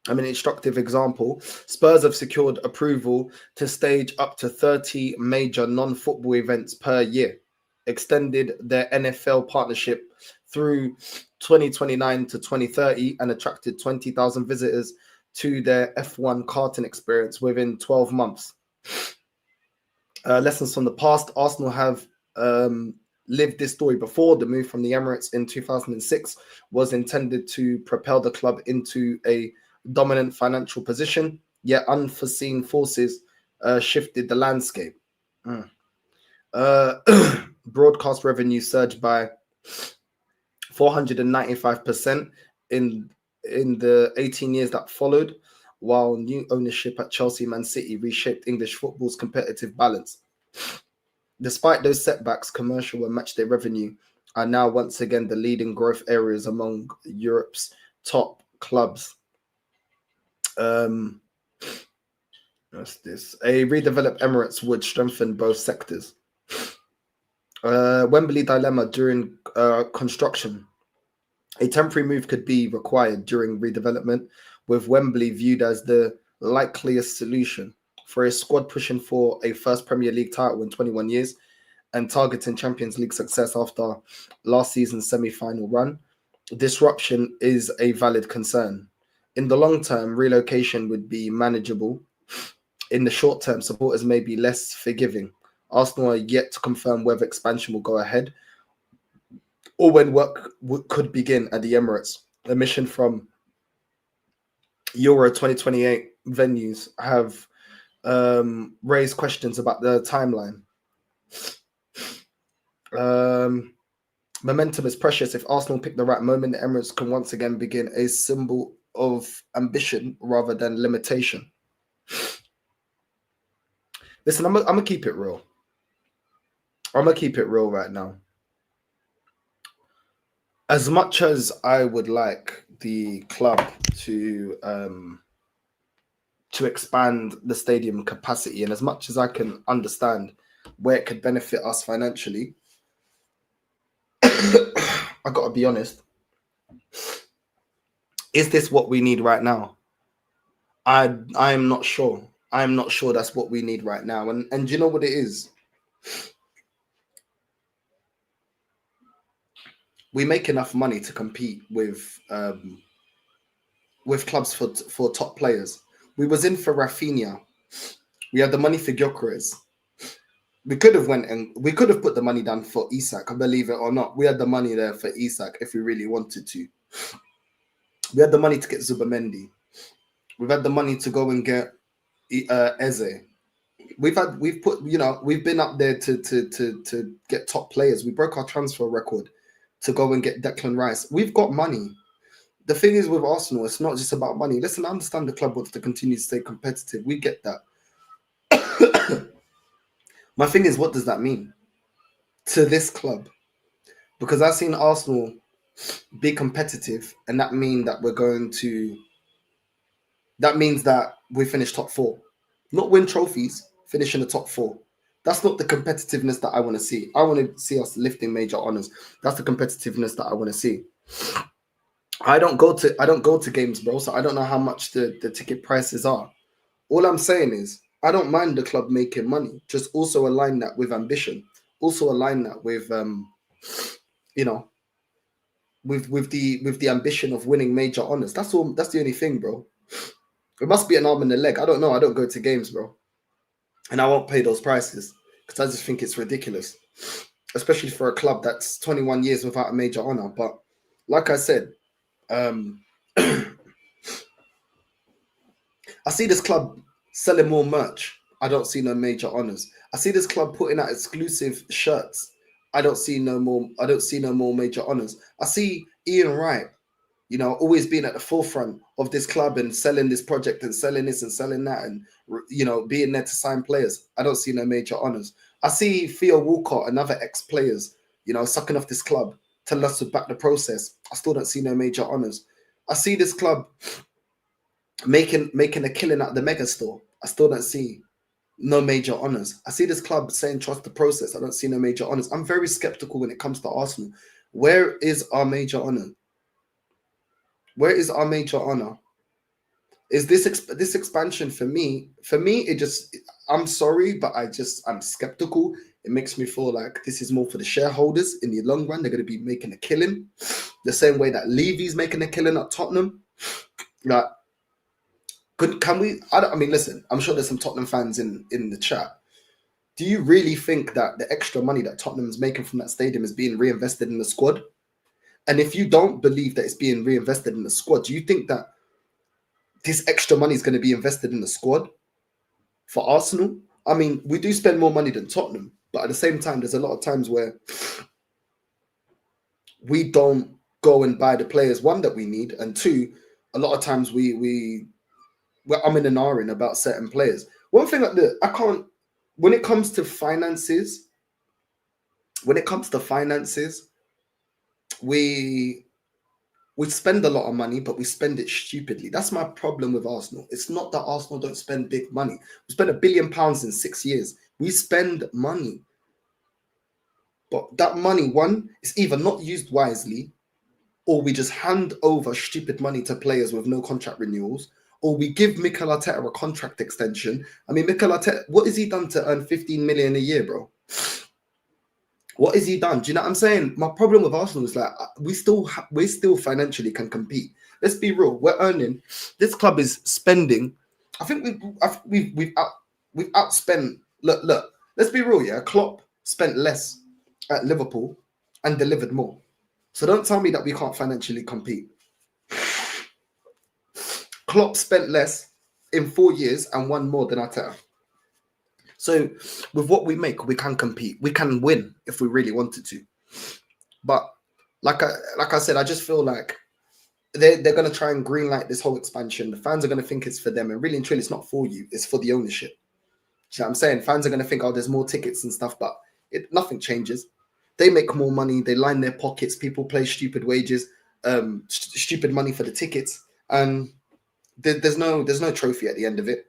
example. Spurs have secured approval to stage up to 30 major non-football events per year, extended their NFL partnership through 2029 to 2030, and attracted 20,000 visitors to their F1 karting experience within 12 months. Lessons from the past. Arsenal have lived this story before. The move from the Emirates in 2006 was intended to propel the club into a dominant financial position, yet unforeseen forces shifted the landscape. Broadcast revenue surged by 495% in the 18 years that followed, while new ownership at Chelsea, Man City reshaped English football's competitive balance. Despite those setbacks, commercial and matchday revenue are now once again the leading growth areas among Europe's top clubs. What's this? A redeveloped Emirates would strengthen both sectors. Wembley dilemma during construction. A temporary move could be required during redevelopment, with Wembley viewed as the likeliest solution for a squad pushing for a first Premier League title in 21 years and targeting Champions League success after last season's semi-final run. Disruption is a valid concern. In the long term, relocation would be manageable. In the short term, supporters may be less forgiving. Arsenal are yet to confirm whether expansion will go ahead or when work could begin at the Emirates. A mission from Euro 2028 venues have raised questions about the timeline. Momentum is precious. If Arsenal pick the right moment, the Emirates can once again begin a symbol of ambition rather than limitation. Listen, I'm gonna keep it real. I'm gonna keep it real right now. As much as I would like the club to expand the stadium capacity, and as much as I can understand where it could benefit us financially, I gotta be honest. Is this what we need right now? I'm not sure. I'm not sure that's what we need right now. And do you know what it is? We make enough money to compete with clubs for top players. We was in for Rafinha. We had the money for Gyökeres. We could have went and we could have put the money down for Isak, believe it or not. We had the money there for Isak if we really wanted to. We had the money to get Zubamendi. We've had the money to go and get Eze. We've been up there to get top players. We broke our transfer record to go and get Declan Rice. We've got money. The thing is with Arsenal, it's not just about money. Listen, I understand the club wants to continue to stay competitive. We get that. My thing is, what does that mean to this club? Because I've seen Arsenal be competitive, and that means that we finish top four, not win trophies, finish in the top four. That's not the competitiveness that I want to see. I want to see us lifting major honors. That's the competitiveness that I want to see. I don't go to games, bro, so I don't know how much the ticket prices are. All I'm saying is I don't mind the club making money. Just also align that with ambition. Also align that with you know, with the ambition of winning major honors. That's all. That's the only thing, bro. It must be an arm and a leg. I don't know. I don't go to games, bro, and I won't pay those prices because I just think it's ridiculous, especially for a club that's 21 years without a major honor. But like I said, I see this club selling more merch. I don't see no major honors. I see this club putting out exclusive shirts. I don't see no more. I don't see no more major honors. I see Ian Wright, always being at the forefront of this club and selling this project and selling this and selling that and being there to sign players. I don't see no major honors. I see Theo Walcott and other ex-players, sucking off this club, telling us to back the process. I still don't see no major honors. I see this club making a killing at the mega store. I still don't see no major honors. I see this club saying trust the process. I don't see no major honors. I'm very skeptical when it comes to Arsenal. Where is our major honor? Where is our major honor? Is this expansion for me? For me, it just. I'm sorry, but I'm skeptical. It makes me feel like this is more for the shareholders in the long run. They're going to be making a killing, the same way that Levy's making a killing at Tottenham. Like, can we? I mean, listen. I'm sure there's some Tottenham fans in the chat. Do you really think that the extra money that Tottenham's making from that stadium is being reinvested in the squad? And if you don't believe that it's being reinvested in the squad, do you think that this extra money is going to be invested in the squad for Arsenal? I mean, we do spend more money than Tottenham, but at the same time, there's a lot of times where we don't go and buy the players, one, that we need, and two, a lot of times we're umming and ahhing about certain players. One thing that I can't, when it comes to finances, we spend a lot of money, but we spend it stupidly. That's my problem with Arsenal. It's not that Arsenal don't spend big money. We spent £1 billion in 6 years. We spend money. But that money, one, is either not used wisely, or we just hand over stupid money to players with no contract renewals, or we give Mikel Arteta a contract extension. I mean, Mikel Arteta, what has he done to earn 15 million a year, bro? What has he done? Do you know what I'm saying? My problem with Arsenal is like we still financially can compete. Let's be real. We're earning. This club is spending. I think we've outspent. Look. Let's be real. Yeah, Klopp spent less at Liverpool and delivered more. So don't tell me that we can't financially compete. Klopp spent less in 4 years and won more than Arteta. So with what we make, we can compete. We can win if we really wanted to. But like I said, I just feel like they're going to try and greenlight this whole expansion. The fans are going to think it's for them. And really and truly, it's not for you. It's for the ownership. You know what I'm saying? Fans are going to think, oh, there's more tickets and stuff. But nothing changes. They make more money. They line their pockets. People pay stupid wages, stupid money for the tickets, and there's no trophy at the end of it.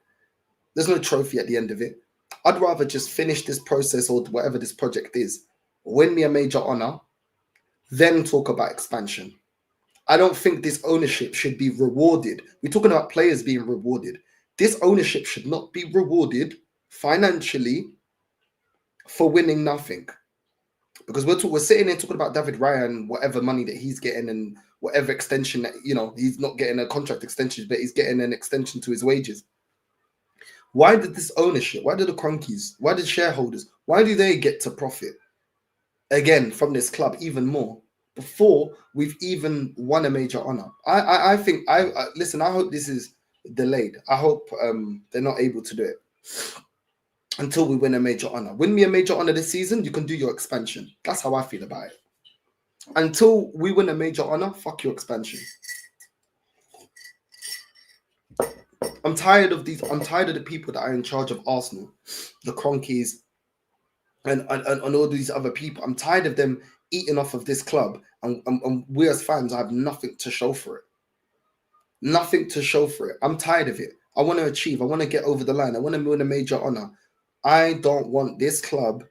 There's no trophy at the end of it. I'd rather just finish this process or whatever this project is, win me a major honor, then talk about expansion. I don't think this ownership should be rewarded. We're talking about players being rewarded. This ownership should not be rewarded financially for winning nothing. Because we're sitting here talking about David Raya and whatever money that he's getting and whatever extension that, he's not getting a contract extension, but he's getting an extension to his wages. Why did this ownership, why did the Cronkies, why did shareholders, why do they get to profit again from this club even more before we've even won a major honor? I think, listen, I hope this is delayed. I hope they're not able to do it until we win a major honor. Win me a major honor this season, you can do your expansion. That's how I feel about it. Until we win a major honor, fuck your expansion. I'm tired of the people that are in charge of Arsenal, the Cronkies, and all these other people. I'm tired of them eating off of this club, and we as fans have nothing to show for it. Nothing to show for it. I'm tired of it. I want to achieve. I want to get over the line. I want to win a major honor. I don't want this club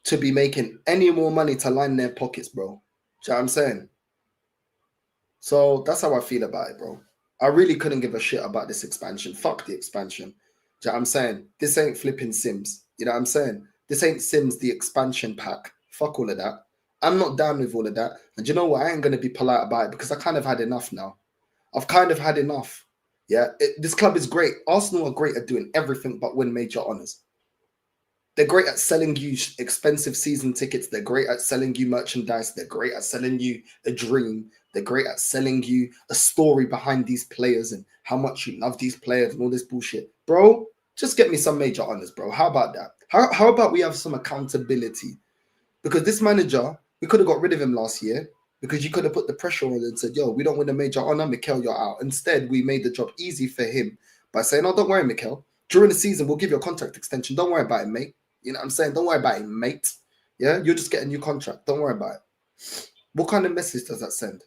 to be making any more money to line their pockets, bro. Do you know what I'm saying? So that's how I feel about it, bro. I really couldn't give a shit about this expansion. Fuck the expansion. Do you know what I'm saying? This ain't flipping Sims. You know what I'm saying? This ain't Sims, the expansion pack. Fuck all of that. I'm not down with all of that. And you know what? I ain't going to be polite about it because I kind of had enough now. I've kind of had enough. Yeah, this club is great. Arsenal are great at doing everything but win major honours. They're great at selling you expensive season tickets. They're great at selling you merchandise. They're great at selling you a dream. They're great at selling you a story behind these players and how much you love these players and all this bullshit. Bro, just get me some major honours, bro. How about that? How about we have some accountability? Because this manager, we could have got rid of him last year because you could have put the pressure on and said, yo, we don't win a major honour, Mikel, you're out. Instead, we made the job easy for him by saying, oh, don't worry, Mikel. During the season, we'll give you a contract extension. Don't worry about it, mate. You know what I'm saying? Don't worry about it, mate. Yeah, you'll just get a new contract. Don't worry about it. What kind of message does that send?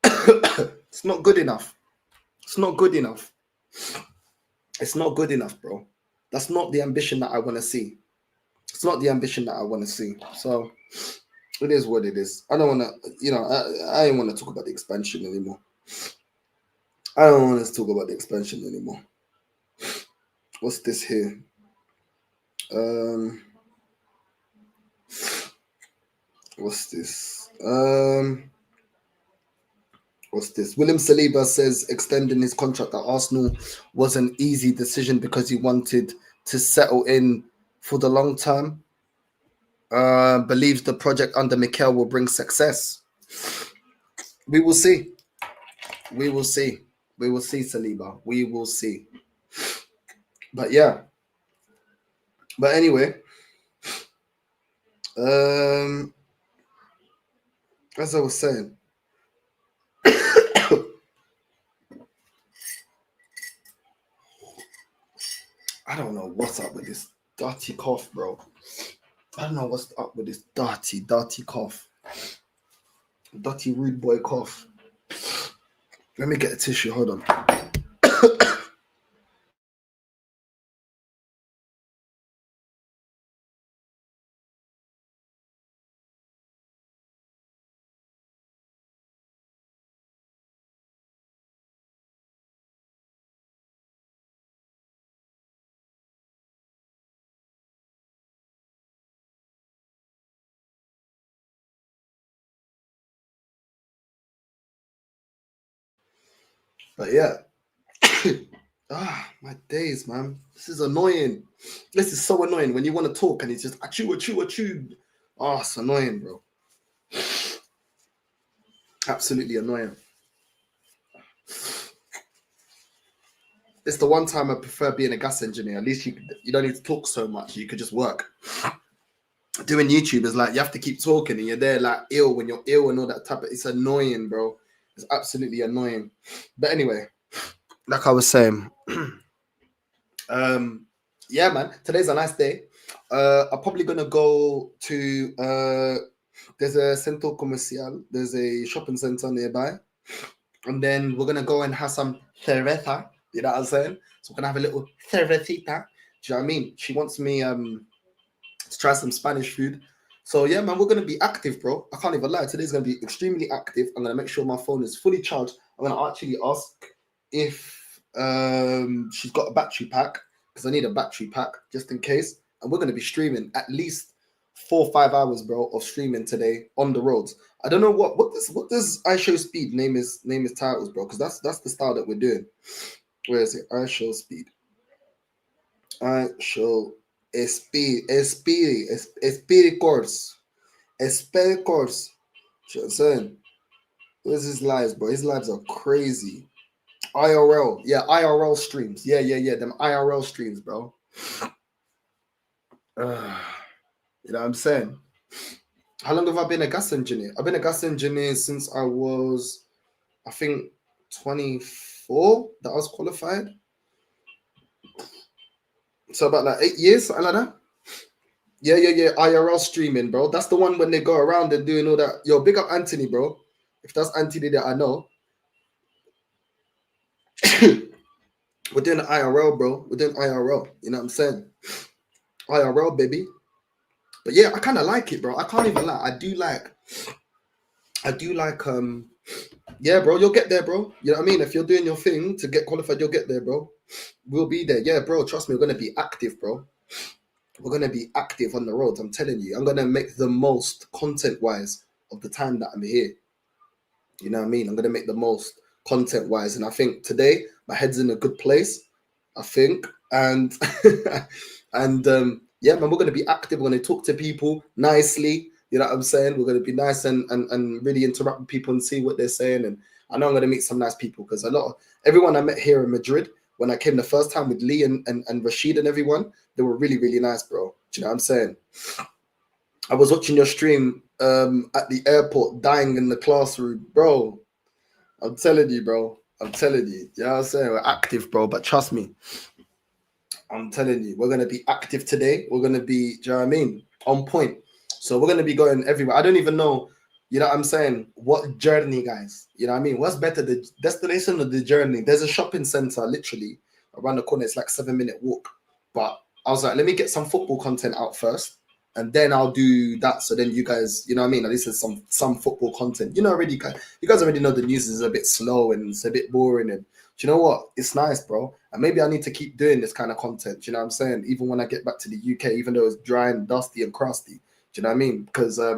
It's not good enough. It's not good enough. It's not good enough, bro. That's not the ambition that I want to see. It's not the ambition that I want to see. So it is what it is. I don't want to, I don't want to talk about the expansion anymore. I don't want to talk about the expansion anymore. What's this here? What's this? What's this? William Saliba says extending his contract at Arsenal was an easy decision because he wanted to settle in for the long term. Believes the project under Mikel will bring success. We will see. We will see. We will see, Saliba. We will see. But yeah. But anyway, as I was saying, I don't know what's up with this dirty cough, bro. I don't know what's up with this dirty cough. Dirty rude boy cough. Let me get a tissue. Hold on. But yeah. My days, man. This is annoying. This is so annoying when you want to talk and it's just achoo. Oh, it's annoying, bro. Absolutely annoying. It's the one time I prefer being a gas engineer. At least you don't need to talk so much. You could just work. Doing YouTube is like you have to keep talking and you're there like ill when you're ill and all that type of. It's annoying, bro. It's absolutely annoying. But anyway, like I was saying, yeah, man. Today's a nice day. I'm probably gonna go to there's a centro comercial, there's a shopping center nearby, and then we're gonna go and have some cerveza. You know what I'm saying? So we're gonna have a little cervecita. Do you know what I mean? She wants me to try some Spanish food. So yeah, man, we're gonna be active, bro. I can't even lie. Today's gonna be extremely active. I'm gonna make sure my phone is fully charged. I'm gonna actually ask if she's got a battery pack because I need a battery pack just in case. And we're gonna be streaming at least 4 or 5 hours, bro, of streaming today on the roads. I don't know what does I show speed name is titles, bro, because that's the style that we're doing. Where is it? I show speed. I show speed course. Speed course. You know what I'm saying? Where's his lives, bro? His lives are crazy. IRL. Yeah, IRL streams. Yeah. Them IRL streams, bro. You know what I'm saying? How long have I been a gas engineer? I've been a gas engineer since I was, I think, 24 that I was qualified. So about like 8 years, something like that. Yeah. IRL streaming, bro. That's the one when they go around and doing all that. Yo, big up Anthony, bro. If that's Anthony that I know. We're doing the IRL, bro. We're doing IRL. You know what I'm saying? IRL, baby. But yeah, I kind of like it, bro. I can't even lie. I do like, yeah, bro, you'll get there, bro. You know what I mean? If you're doing your thing to get qualified, you'll get there, bro. We'll be there. Yeah, bro, trust me, we're going to be active, bro. We're going to be active on the roads. I'm telling you, I'm going to make the most content-wise of the time that I'm here. You know what I mean? I'm going to make the most content-wise. And I think today, my head's in a good place, I think. And, and yeah, man, we're going to be active. We're going to talk to people nicely. You know what I'm saying? We're going to be nice and really interact with people and see what they're saying. And I know I'm going to meet some nice people because everyone I met here in Madrid, when I came the first time with Lee and Rashid and everyone, they were really, really nice, bro. Do you know what I'm saying? I was watching your stream at the airport, dying in the classroom, bro. I'm telling you, bro. I'm telling you. You know what I'm saying? We're active, bro. But trust me, I'm telling you, we're going to be active today. We're going to be, do you know what I mean? On point. So we're going to be going everywhere. I don't even know, you know what I'm saying? What journey, guys? You know what I mean? What's better, the destination or the journey? There's a shopping center literally around the corner. It's like 7-minute walk. But I was like, let me get some football content out first. And then I'll do that. So then you guys, you know what I mean? At least there's some football content. You know, already, you guys already know the news is a bit slow and it's a bit boring. And do you know what? It's nice, bro. And maybe I need to keep doing this kind of content. Do you know what I'm saying? Even when I get back to the UK, even though it's dry and dusty and crusty. Do you know what I mean? Because I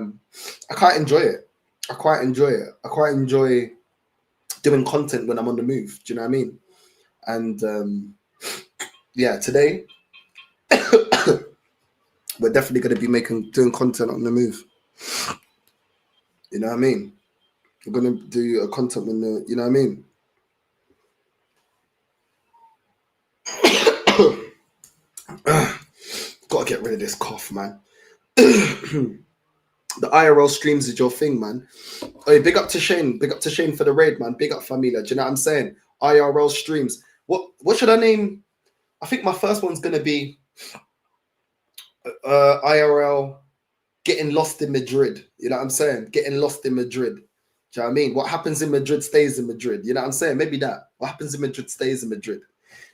quite enjoy it. I quite enjoy doing content when I'm on the move. Do you know what I mean? And yeah, today we're definitely going to be doing content on the move. You know what I mean? We're going to do a content when the, you know what I mean? Gotta get rid of this cough, man. The IRL streams is your thing, man. Hey, big up to Shane. Big up to Shane for the raid, man. Big up Familia. Do you know what I'm saying? IRL streams. What should I name? I think my first one's gonna be IRL getting lost in Madrid. You know what I'm saying? Getting lost in Madrid. Do you know what I mean? What happens in Madrid stays in Madrid. You know what I'm saying? Maybe that. What happens in Madrid stays in Madrid.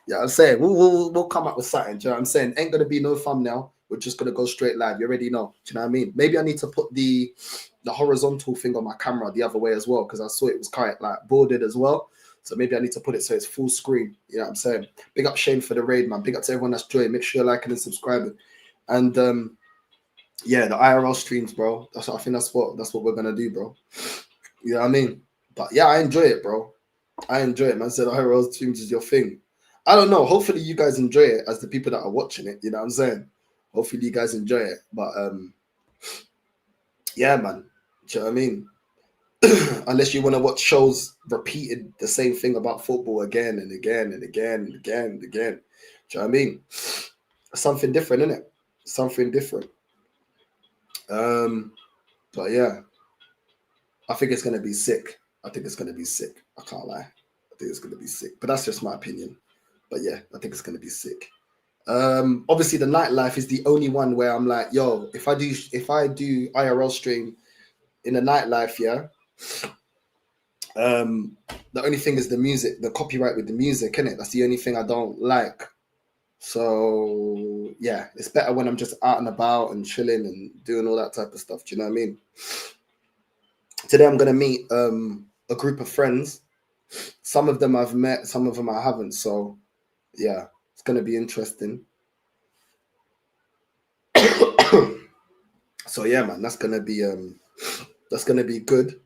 Yeah, I'm saying we'll come up with something. Do you know what I'm saying? Ain't gonna be no thumbnail. We're just gonna go straight live. You already know. Do you know what I mean? Maybe I need to put the horizontal thing on my camera the other way as well because I saw it was quite like bordered as well. So maybe I need to put it so it's full screen. You know what I'm saying? Big up Shane for the raid, man. Big up to everyone that's joined. Make sure you're liking and subscribing. And yeah, the IRL streams, bro. I think that's what we're gonna do, bro. You know what I mean? But yeah, I enjoy it, bro. I enjoy it, man. Said IRL streams is your thing. I don't know. Hopefully you guys enjoy it as the people that are watching it. You know what I'm saying? Hopefully you guys enjoy it. But yeah, man. Do you know what I mean? Unless you want to watch shows repeated the same thing about football again and again and again and again and again. Do you know what I mean? Something different, isn't it? Something different. But yeah, I think it's gonna be sick. I think it's gonna be sick. I can't lie. I think it's gonna be sick. But that's just my opinion. But yeah, I think it's gonna be sick. Obviously the nightlife is the only one where I'm like, yo, if I do IRL stream in the nightlife, yeah. The only thing is the music, the copyright with the music, innit? That's the only thing I don't like. So yeah, it's better when I'm just out and about and chilling and doing all that type of stuff. Do you know what I mean? Today I'm gonna meet a group of friends. Some of them I've met, some of them I haven't. So yeah, it's gonna be interesting. So yeah, man, that's gonna be good.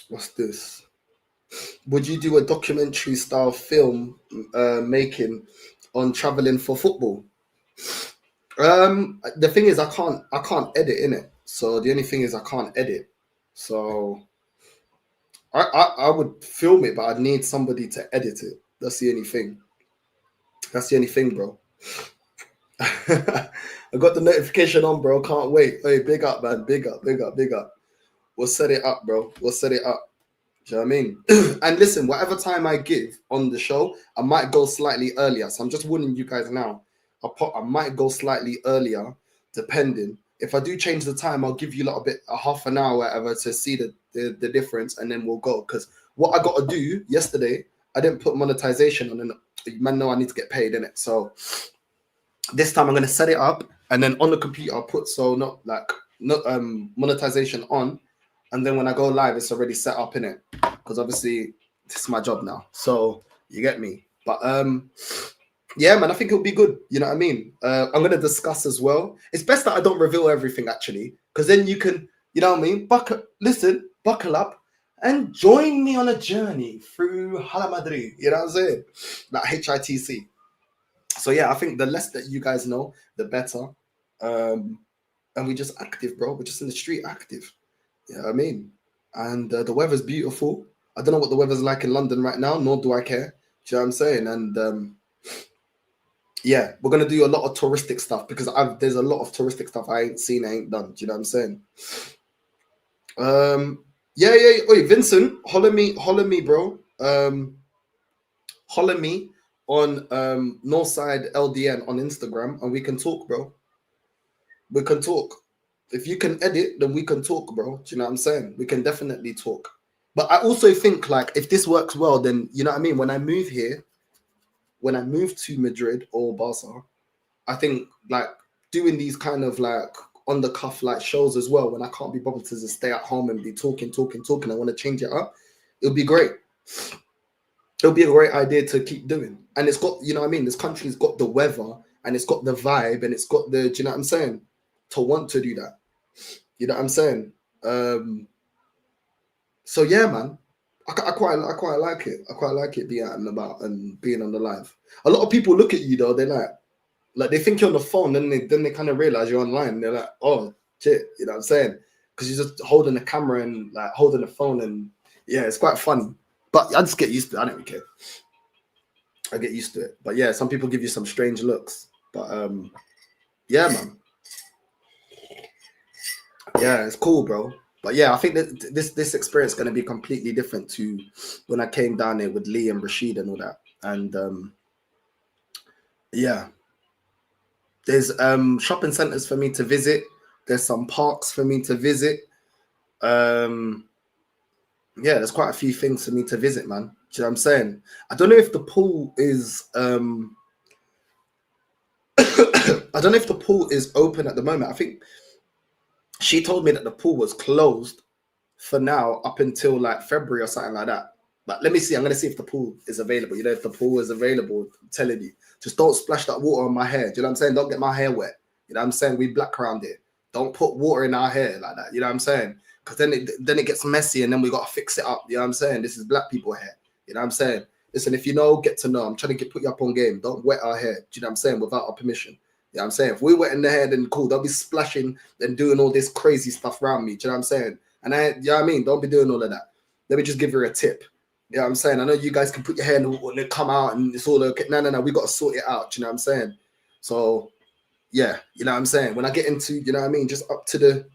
What's this? Would you do a documentary style film making on traveling for football? The thing is, I can't edit in it. So the only thing is, I can't edit. So I would film it, but I'd need somebody to edit it. That's the only thing. That's the only thing, bro. I got the notification on, bro. Can't wait. Hey, big up, man. Big up, big up, big up. We'll set it up, bro. We'll set it up. Do you know what I mean? And listen, whatever time I give on the show, I might go slightly earlier. So I'm just warning you guys now. I might go slightly earlier, depending. If I do change the time, I'll give you a half an hour, whatever, to see the difference, and then we'll go. Because what I got to do yesterday, I didn't put monetization on, and man, know I need to get paid in it. So this time I'm gonna set it up, and then on the computer I'll put not monetization on, and then when I go live, it's already set up in it. Because obviously this is my job now, so you get me. But yeah, man, I think it'll be good. You know what I mean? I'm gonna discuss as well. It's best that I don't reveal everything actually, because then you can, you know what I mean? Buckle up, and join me on a journey through Hala Madrid. You know what I'm saying? Like HITC. So yeah, I think the less that you guys know, the better. And we just active, bro. We're just in the street active. You know what I mean? And the weather's beautiful. I don't know what the weather's like in London right now, nor do I care. Do you know what I'm saying? And yeah, we're gonna do a lot of touristic stuff because there's a lot of touristic stuff I ain't seen, I ain't done. Do you know what I'm saying? Yeah. Wait, Vincent, holler me, bro. Holler me on Northside LDN on Instagram, and we can talk, bro. We can talk. If you can edit, then we can talk, bro. Do you know what I'm saying? We can definitely talk. But I also think like if this works well, then you know what I mean. When I move to Madrid or Barca, I think like doing these kind of like on the cuff like shows as well. When I can't be bothered to just stay at home and be talking, I want to change it up. It'll be great. It'll be a great idea to keep doing. And it's got, you know what I mean? This country's got the weather and it's got the vibe and it's got the, do you know what I'm saying? To want to do that. You know what I'm saying? So yeah, man. I quite like it. I quite like it being out and about and being on the live. A lot of people look at you though, they're like they think you're on the phone, then they kind of realize you're online. And they're like, oh shit, you know what I'm saying? Because you're just holding the camera and like holding the phone, and yeah, it's quite funny. But I just get used to it. I don't really care. I get used to it. But yeah, some people give you some strange looks. But yeah, man. Yeah, it's cool, bro. But yeah, I think that this experience is going to be completely different to when I came down here with Lee and Rashid and all that. And yeah, there's shopping centers for me to visit. There's some parks for me to visit. Yeah, there's quite a few things for me to visit, man. Do you know what I'm saying? I don't know if the pool is I don't know if the pool is open at the moment. I think she told me that the pool was closed for now up until like February or something like that. But let me see. I'm gonna see if the pool is available. You know, if the pool is available, I'm telling you, just don't splash that water on my hair. Do you know what I'm saying? Don't get my hair wet. You know what I'm saying? We black around here. Don't put water in our hair like that. You know what I'm saying? Because then it gets messy and then we gotta fix it up. You know what I'm saying? This is black people hair. You know what I'm saying? Listen, if you know, get to know. I'm trying to put you up on game. Don't wet our hair. Do you know what I'm saying? Without our permission. You know what I'm saying? If we're wetting the hair, then cool. Don't be splashing and doing all this crazy stuff around me. Do you know what I'm saying? And you know what I mean? Don't be doing all of that. Let me just give her a tip. You know what I'm saying? I know you guys can put your hair in the water and it come out and it's all okay. No. We got to sort it out. Do you know what I'm saying? So, yeah, you know what I'm saying? When I get into, you know what I mean? Just up to the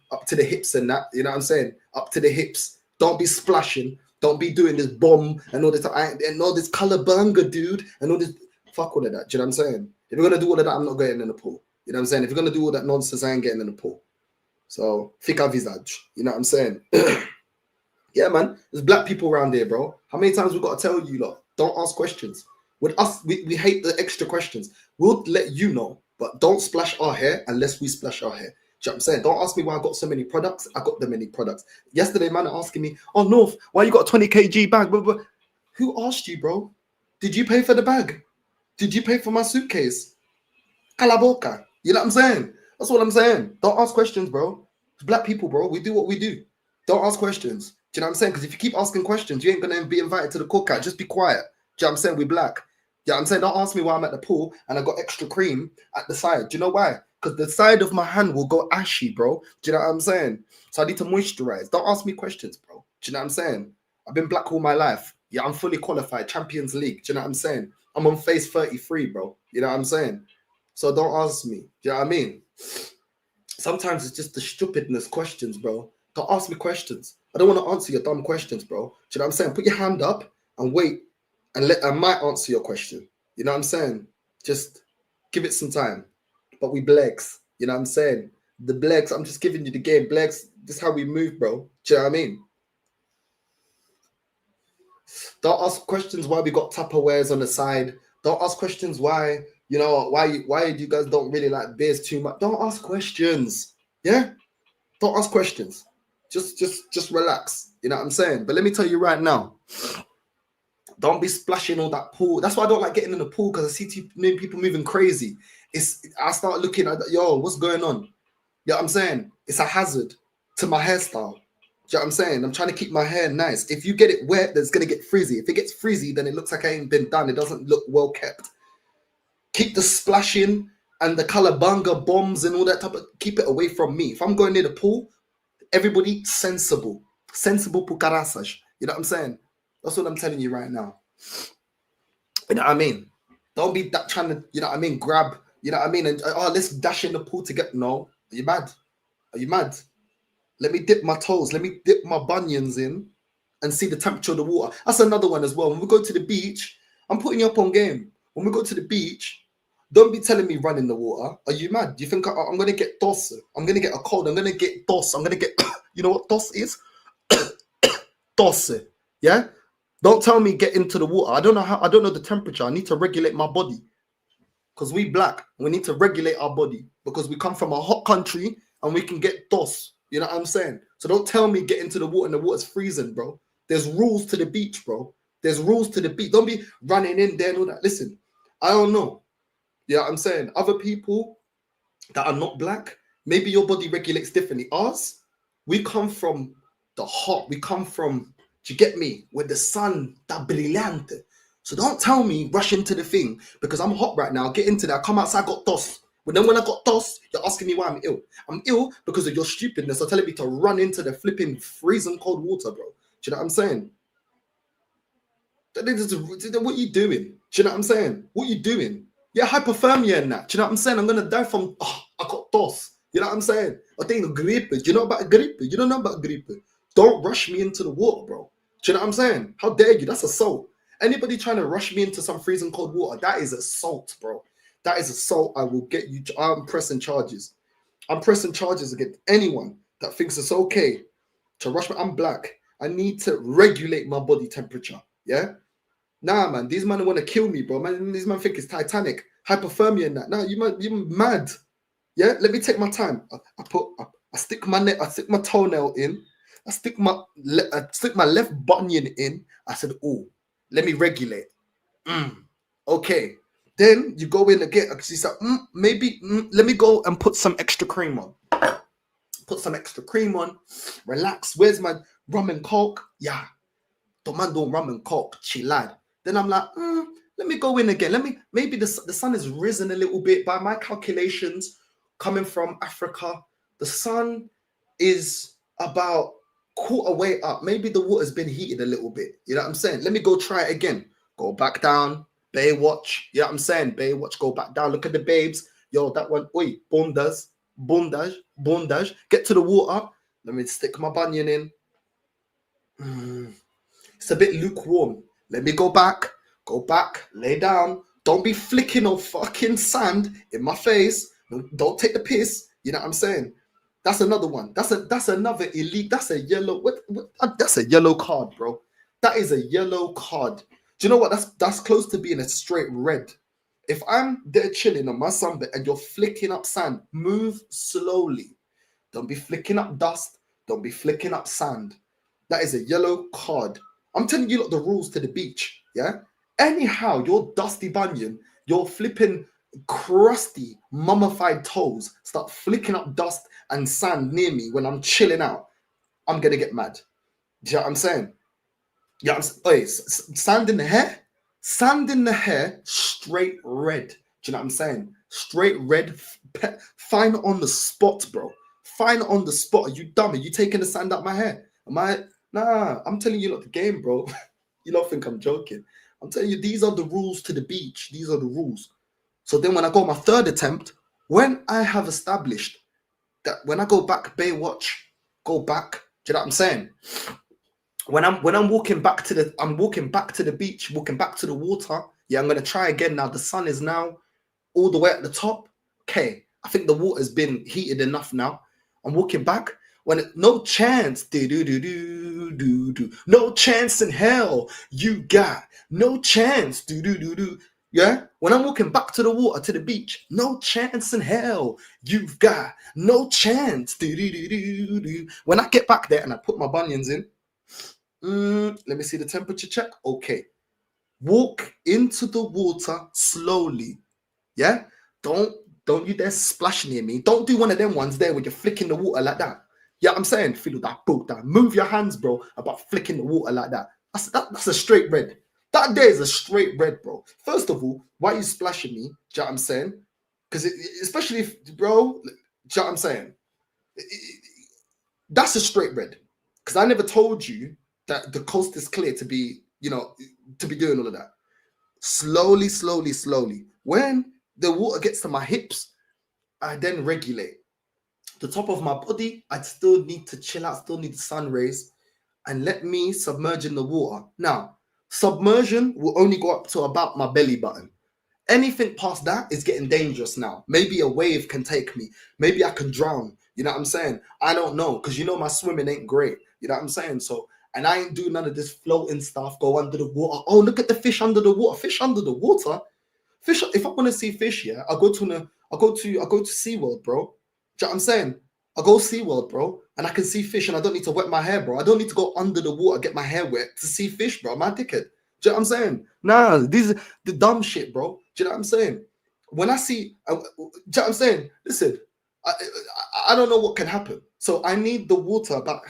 hips and that, you know what I'm saying? Up to the hips. Don't be splashing. Don't be doing this bomb and all this and all this color burger, dude, and all this. Fuck all of that. Do you know what I'm saying? If you're gonna do all of that, I'm not getting in the pool. You know what I'm saying? If you're gonna do all that nonsense, I ain't getting in the pool. So fica visage. You know what I'm saying? Yeah, man. There's black people around here, bro. How many times we got to tell you, lot? Don't ask questions. With us, we hate the extra questions. We'll let you know, but don't splash our hair unless we splash our hair. Do you know what I'm saying? Don't ask me why I got so many products. I got the many products. Yesterday, man, asking me, oh, North, why you got a 20 kg bag? Blah, blah. Who asked you, bro? Did you pay for the bag? Did you pay for my suitcase? Calaboca. You know what I'm saying? That's what I'm saying. Don't ask questions, bro. It's black people, bro. We do what we do. Don't ask questions. Do you know what I'm saying? Because if you keep asking questions, you ain't going to be invited to the cookout. Just be quiet. Do you know what I'm saying? We black. Yeah, I'm saying, don't ask me why I'm at the pool and I got extra cream at the side. Do you know why? Because the side of my hand will go ashy, bro. Do you know what I'm saying? So I need to moisturize. Don't ask me questions, bro. Do you know what I'm saying? I've been black all my life. Yeah, I'm fully qualified. Champions League. Do you know what I'm saying? I'm on phase 33, bro. You know what I'm saying? So don't ask me. Do you know what I mean? Sometimes it's just the stupidness questions, bro. Don't ask me questions. I don't want to answer your dumb questions, bro. Do you know what I'm saying? Put your hand up and wait. And I might answer your question. You know what I'm saying? Just give it some time. But we blegs. You know what I'm saying? The blegs, I'm just giving you the game. Blegs, this is how we move, bro. Do you know what I mean? Don't ask questions why we got Tupperwares on the side. Don't ask questions why, you know, why you guys don't really like beers too much. Don't ask questions. Yeah? Don't ask questions. Just relax. You know what I'm saying? But let me tell you right now. Don't be splashing all that pool. That's why I don't like getting in the pool, because I see too many people moving crazy. I start looking at, yo, what's going on? You know what I'm saying? It's a hazard to my hairstyle. Do you know what I'm saying? I'm trying to keep my hair nice. If you get it wet, then it's going to get frizzy. If it gets frizzy, then it looks like it ain't been done. It doesn't look well kept. Keep the splashing and the calabunga bombs and all that type of, keep it away from me. If I'm going near the pool, everybody sensible. Sensible pucarasas. You know what I'm saying? That's what I'm telling you right now. You know what I mean? Don't be that trying to, you know what I mean, grab, you know what I mean? And let's dash in the pool to get, no. Are you mad? Are you mad? Let me dip my toes. Let me dip my bunions in and see the temperature of the water. That's another one as well. When we go to the beach, I'm putting you up on game. When we go to the beach, don't be telling me run in the water. Are you mad? Do you think I'm going to get toss? I'm going to get a cold. I'm going to get toss. I'm going to get, you know what toss is? Toss. Yeah? Don't tell me get into the water. I don't know the temperature. I need to regulate my body. Because we black. We need to regulate our body. Because we come from a hot country and we can get toss. You know what I'm saying? So don't tell me get into the water and the water's freezing, bro. There's rules to the beach, bro. There's rules to the beach. Don't be running in there and all that. Listen, I don't know. You know what I'm saying? Other people that are not black, maybe your body regulates differently. Ours, we come from the hot. We come from, do you get me? Where the sun, that brillante. So don't tell me rush into the thing because I'm hot right now. Get into that. I come outside, got tossed. But then when I got tossed, you're asking me why I'm ill. I'm ill because of your stupidness. You're telling me to run into the flipping freezing cold water, bro. Do you know what I'm saying? What are you doing? Do you know what I'm saying? What are you doing? Yeah, hypothermia and that. Do you know what I'm saying? I'm gonna die from I got tossed. You know what I'm saying? I think gripe. Do you know about gripe? You don't know about gripe. Don't rush me into the water, bro. Do you know what I'm saying? How dare you? That's assault. Anybody trying to rush me into some freezing cold water, that is assault, bro. That is assault. I will get you. I'm pressing charges. I'm pressing charges against anyone that thinks it's okay to rush me. I'm black. I need to regulate my body temperature. Yeah? Nah, man. These men want to kill me, bro. Man, these men think it's Titanic. Hypothermia and that. Nah, you're mad. Yeah? Let me take my time. I stick my neck, I stick my toenail in. I stick my left bunion in. I said, oh, let me regulate. Okay. Then you go in again. You say, let me go and put some extra cream on. Put some extra cream on. Relax. Where's my rum and coke? Yeah. Tomando rum and coke. Chilad. Then I'm like, let me go in again. Maybe the sun has risen a little bit. By my calculations, coming from Africa, the sun is about quarter way up. Maybe the water's been heated a little bit. You know what I'm saying? Let me go try it again. Go back down. Baywatch. You know what I'm saying? Baywatch. Go back down. Look at the babes. Yo, that one. Oi, bondage. Get to the water. Let me stick my bunion in. It's a bit lukewarm. Let me go back, lay down. Don't be flicking no fucking sand in my face. Don't take the piss. You know what I'm saying? That's another one. That's another elite. That's a yellow. That's a yellow card, bro. That is a yellow card. Do you know what? That's close to being a straight red. If I'm there chilling on my sunbed and you're flicking up sand, move slowly. Don't be flicking up dust. Don't be flicking up sand. That is a yellow card. I'm telling you, lot, the rules to the beach. Yeah. Anyhow, your dusty bunion, your flipping crusty, mummified toes start flicking up dust and sand near me when I'm chilling out. I'm gonna get mad. Do you know what I'm saying? Yeah. Sand in the hair, straight red. Do you know what I'm saying? Straight red. Fine on the spot, bro. Fine on the spot. Are you dumb? Are you taking the sand out my hair? Am I? Nah, I'm telling you, lot, the game, bro. You don't think I'm joking. I'm telling you, these are the rules to the beach. These are the rules. So then when I go my third attempt, when I have established that when I go back, Baywatch, go back. Do you know what I'm saying? When I'm walking back to the beach, walking back to the water. Yeah, I'm gonna try again now. The sun is now all the way at the top. Okay, I think the water's been heated enough now. I'm walking back. No chance, no chance in hell. You got no chance, Yeah, when I'm walking back to the water, to the beach, no chance in hell. You've got no chance, When I get back there and I put my bunions in, let me see the temperature check. Okay, walk into the water slowly. Yeah, don't you dare splash near me. Don't do one of them ones there where you're flicking the water like that. Yeah, I'm saying, feel that boat that. Move your hands, bro, about flicking the water like that. That's a straight red. That there is a straight red, bro. First of all, why are you splashing me? Do you know what I'm saying? Because especially if, bro, do you know what I'm saying? That's a straight red. Because I never told you that the coast is clear to be, to be doing all of that. Slowly, slowly, slowly. When the water gets to my hips, I then regulate. The top of my body, I still need to chill out, still need the sun rays, and let me submerge in the water. Now, submersion will only go up to about my belly button. Anything past that is getting dangerous now. Maybe a wave can take me. Maybe I can drown. You know what I'm saying? I don't know, because my swimming ain't great. You know what I'm saying? So, and I ain't doing none of this floating stuff, go under the water. Oh, look at the fish under the water. Fish under the water? Fish, if I want to see fish, yeah, I go to SeaWorld, bro. Do you know what I'm saying? I go SeaWorld, bro, and I can see fish and I don't need to wet my hair, bro. I don't need to go under the water, get my hair wet to see fish, bro. My dickhead. Do you know what I'm saying? Nah, these are the dumb shit, bro. Do you know what I'm saying? When I see, do you know what I'm saying? Listen, I don't know what can happen. So I need the water about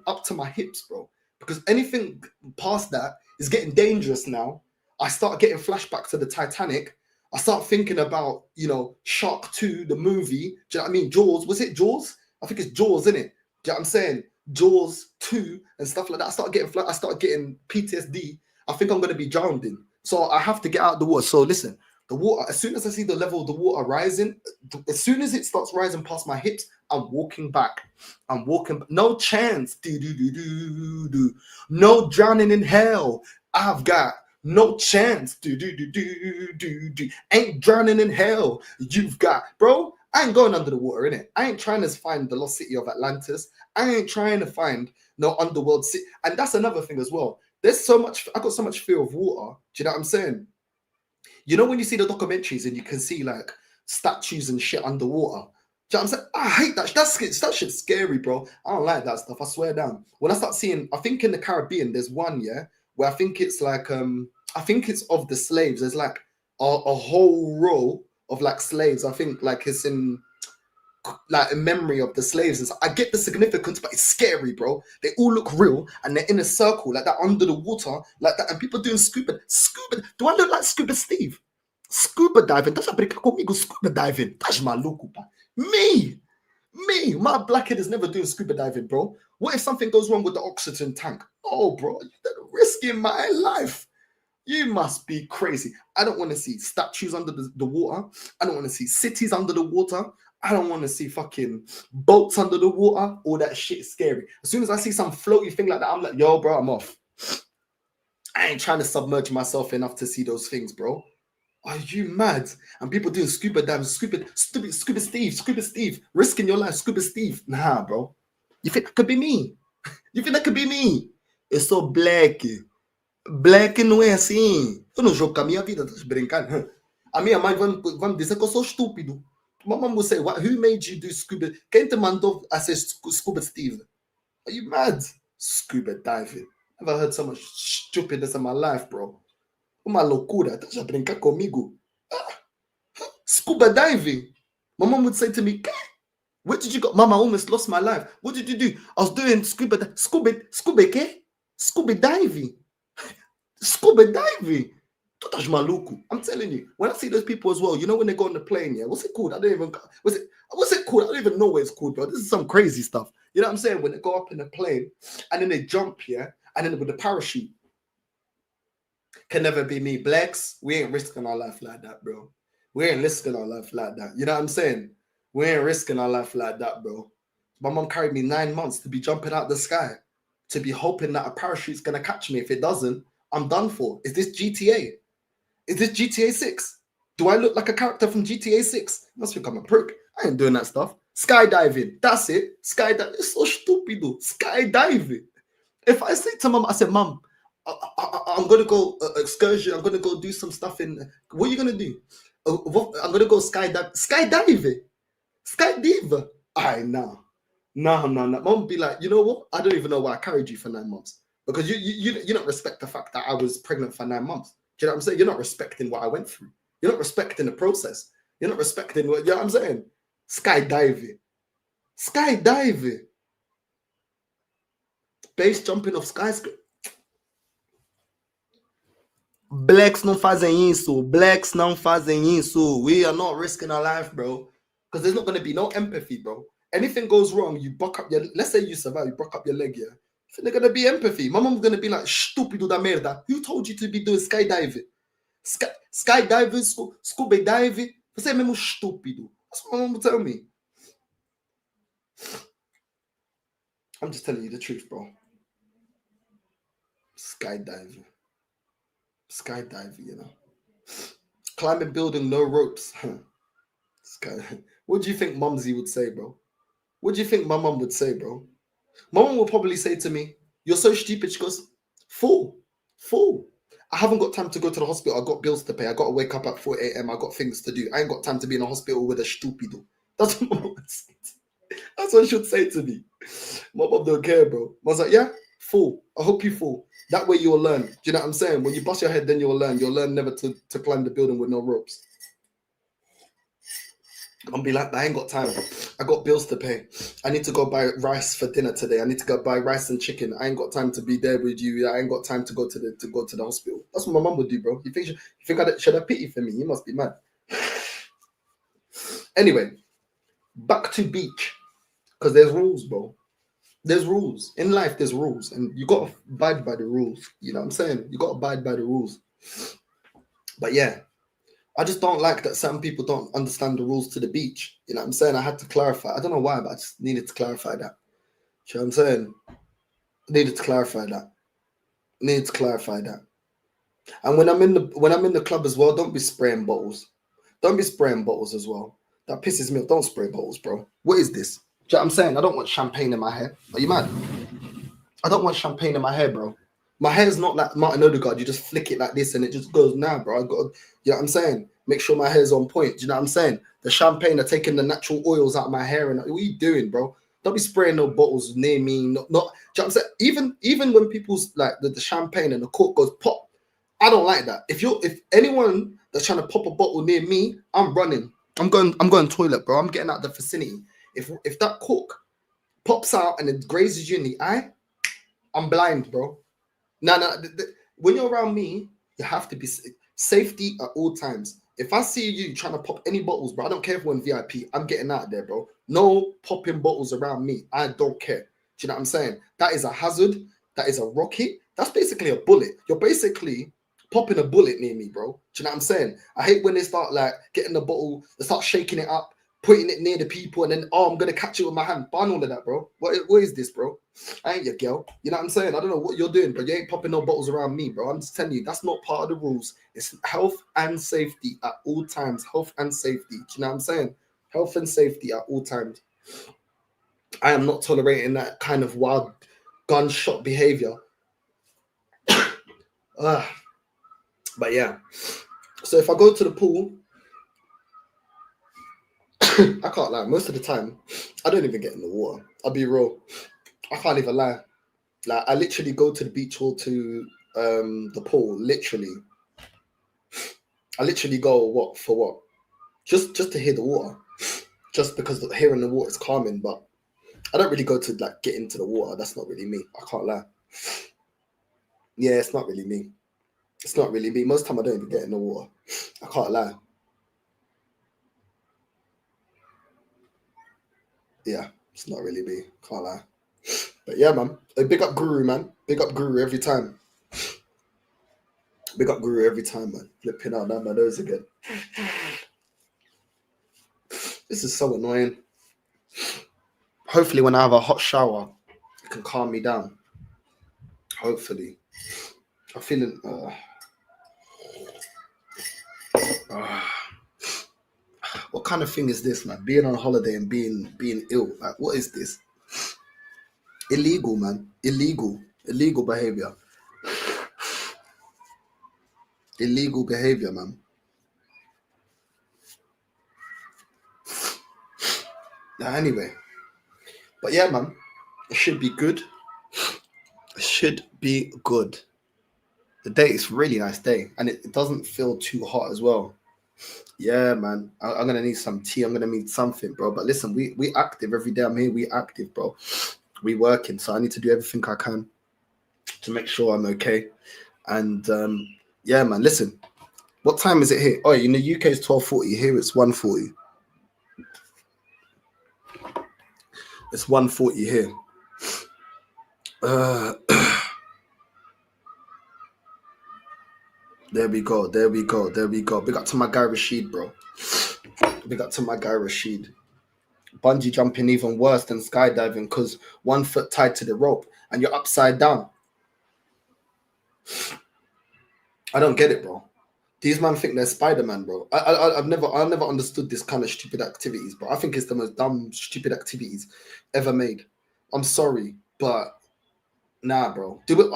up to my hips, bro. Because anything past that is getting dangerous now. I start getting flashbacks to the Titanic. I start thinking about, Shark 2, the movie. Do you know what I mean? Jaws. Was it Jaws? I think it's Jaws, isn't it? Do you know what I'm saying? Jaws 2 and stuff like that. I start getting PTSD. I think I'm going to be drowning. So I have to get out of the water. So listen, the water, as soon as I see the level of the water rising, as soon as it starts rising past my hips, I'm walking back. No chance. No drowning in hell. I've got no chance. Ain't drowning in hell. You've got, bro. I ain't going under the water, innit? I ain't trying to find the lost city of Atlantis. I ain't trying to find no underworld city. And that's another thing as well. There's so much, I got so much fear of water. Do you know what I'm saying? You know when you see the documentaries and you can see like statues and shit underwater? Do you know what I'm saying? I hate that. That shit's scary, bro. I don't like that stuff. I swear down. When I start seeing, I think in the Caribbean, there's one, yeah, where I think it's like, I think it's of the slaves. There's like a whole row of like slaves. I think like it's in memory of the slaves. And so I get the significance, but it's scary, bro. They all look real and they're in a circle like that under the water, like that. And people doing scuba. Do I look like Scuba Steve? Scuba diving. That's what people call me. Go scuba diving. That's my local. Me. My blackhead is never doing scuba diving, bro. What if something goes wrong with the oxygen tank? Oh, bro, you're risking my life. You must be crazy. I don't want to see statues under the water. I don't want to see cities under the water. I don't want to see fucking boats under the water. All that shit is scary. As soon as I see some floaty thing like that, I'm like, yo, bro, I'm off. I ain't trying to submerge myself enough to see those things, bro. Are you mad? And people doing scuba diving, scuba Steve, risking your life, scuba Steve. Nah, bro. You think that could be me? You think that could be me? Eu sou black. Black não é assim. Eu não jogo com a minha vida, estás brincando? A minha mãe vai me dizer que eu sou estúpido. My mom will say, who made you do scuba? Quem te mandou a ser scuba Steve? Are you mad? Scuba diving. Never heard so much stupidness in my life, bro. Uma loucura. Estás a brincar comigo? Scuba diving. My mom would say to me, where did you go? Mama, I almost lost my life. What did you do? I was doing scuba diving. Scuba diving. Scuba diving. Tu estás maluco? I'm telling you. When I see those people as well, you know when they go on the plane, yeah? What's it called? I don't even... What's it called? I don't even know what it's called, bro. This is some crazy stuff. You know what I'm saying? When they go up in the plane and then they jump, yeah? And then with the parachute. Can never be me. Blacks, we ain't risking our life like that, bro. We ain't risking our life like that. You know what I'm saying? We ain't risking our life like that, bro. My mom carried me 9 months to be jumping out the sky, to be hoping that a parachute's going to catch me. If it doesn't, I'm done for. Is this GTA? Is this GTA 6? Do I look like a character from GTA 6? Must think I'm a prick. I ain't doing that stuff. Skydiving. That's it. Skydiving. It's so stupid, though. Skydiving. If I say to mom, I said, Mom, I'm going to go excursion. I'm going to go do some stuff in... What are you going to do? I'm going to go skydiving. Skydiver. Nah. Mom would be like, you know what? I don't even know why I carried you for 9 months. Because you don't respect the fact that I was pregnant for 9 months. Do you know what I'm saying? You're not respecting what I went through. You're not respecting the process. You're not respecting what, you know what I'm saying? Skydiving. Base jumping off skyscraper. Blacks não fazem isso. Blacks não fazem isso. We are not risking our life, bro. Because there's not going to be no empathy, bro. Anything goes wrong, you buck up your... Let's say you survive, you buck up your leg, yeah? There's going to be empathy. My mom's going to be like, estúpido da merda. Who told you to be doing skydiving? Skydiving, scuba diving. Você é mesmo estúpido. That's what my mom will tell me. I'm just telling you the truth, bro. Skydiving, you know. Climbing building, no ropes. What do you think Mumsy would say, bro? What do you think my mum would say, bro? My mum will probably say to me, you're so stupid. She goes, fool. I haven't got time to go to the hospital. I got bills to pay. I got to wake up at 4 a.m. I got things to do. I ain't got time to be in a hospital with a stupido. That's what my mum would say. That's what she would say to me. My mum don't care, bro. I was like, yeah, fool. I hope you fall. That way you'll learn. Do you know what I'm saying? When you bust your head, then you'll learn. You'll learn never to climb the building with no ropes. I'll be like, I ain't got time. I got bills to pay. I need to go buy rice for dinner today. I need to go buy rice and chicken. I ain't got time to be there with you. I ain't got time to go to the hospital. That's what my mum would do, bro. You think I should have pity for me? You must be mad. Anyway, back to beach. Because there's rules, bro. There's rules. In life, there's rules. And you got to abide by the rules. You know what I'm saying? You got to abide by the rules. But yeah, I just don't like that some people don't understand the rules to the beach. You know what I'm saying? I had to clarify. I don't know why, but I just needed to clarify that. You know what I'm saying? Needed to clarify that. And when I'm in the club as well, don't be spraying bottles. Don't be spraying bottles as well. That pisses me off. Don't spray bottles, bro. What is this? Do you know what I'm saying? I don't want champagne in my hair. Are you mad? I don't want champagne in my hair, bro. My hair's not like Martin Odegaard. You just flick it like this and it just goes now, bro. I got to, you know what I'm saying? Make sure my hair's on point. Do you know what I'm saying? The champagne are taking the natural oils out of my hair. And what are you doing, bro? Don't be spraying no bottles near me. Not. Do you know what I'm saying? Even when people's like the champagne and the cork goes pop, I don't like that. If anyone that's trying to pop a bottle near me, I'm running. I'm going toilet, bro. I'm getting out the vicinity. If that cork pops out and it grazes you in the eye, I'm blind, bro. No. When you're around me, you have to be safety at all times. If I see you trying to pop any bottles, bro, I don't care if we're in VIP. I'm getting out of there, bro. No popping bottles around me. I don't care. Do you know what I'm saying? That is a hazard. That is a rocket. That's basically a bullet. You're basically popping a bullet near me, bro. Do you know what I'm saying? I hate when they start like getting the bottle, they start shaking it up, putting it near the people, and then I'm gonna catch it with my hand. Ban all of that, bro. What is this, bro? I ain't your girl. You know what I'm saying? I don't know what you're doing, but you ain't popping no bottles around me, bro. I'm just telling you, that's not part of the rules. It's health and safety at all times. Health and safety. Do you know what I'm saying? Health and safety at all times. I am not tolerating that kind of wild gunshot behavior. But yeah. So if I go to the pool, I can't lie. Most of the time, I don't even get in the water. I'll be real. I can't even lie. Like, I literally go to the beach or to the pool. Literally, I literally go for what? Just to hear the water. Just because hearing the water is calming. But I don't really go to like get into the water. That's not really me. I can't lie. Yeah, it's not really me. It's not really me. Most of the time, I don't even get in the water. I can't lie. Yeah, it's not really me. Can't lie. But yeah, man. Big up Guru, man. Big up Guru every time. Big up Guru every time, man. Flipping out down my nose again. This is so annoying. Hopefully, when I have a hot shower, it can calm me down. Hopefully. I'm feeling... what kind of thing is this, man? Being on holiday and being ill. Like, what is this? Illegal, man. Illegal behavior. Illegal behavior, man. Anyway. But yeah, man. It should be good. It should be good. The day is a really nice day. And it doesn't feel too hot as well. Yeah, man. I'm going to need some tea. I'm going to need something, bro. But listen, we active every day. I'm here. We active, bro. We working. So I need to do everything I can to make sure I'm okay. And yeah, man. Listen, what time is it here? Oh, in the UK it's 12:40. Here it's 1:40. It's 1:40 here. There we go. Big up to my guy Rashid, bro. Big up to my guy Rashid. Bungee jumping even worse than skydiving because 1 foot tied to the rope and you're upside down. I don't get it, bro. These men think they're Spider-Man, bro. I've never understood this kind of stupid activities, bro. I think it's the most dumb, stupid activities ever made. I'm sorry, but nah, bro. Do it.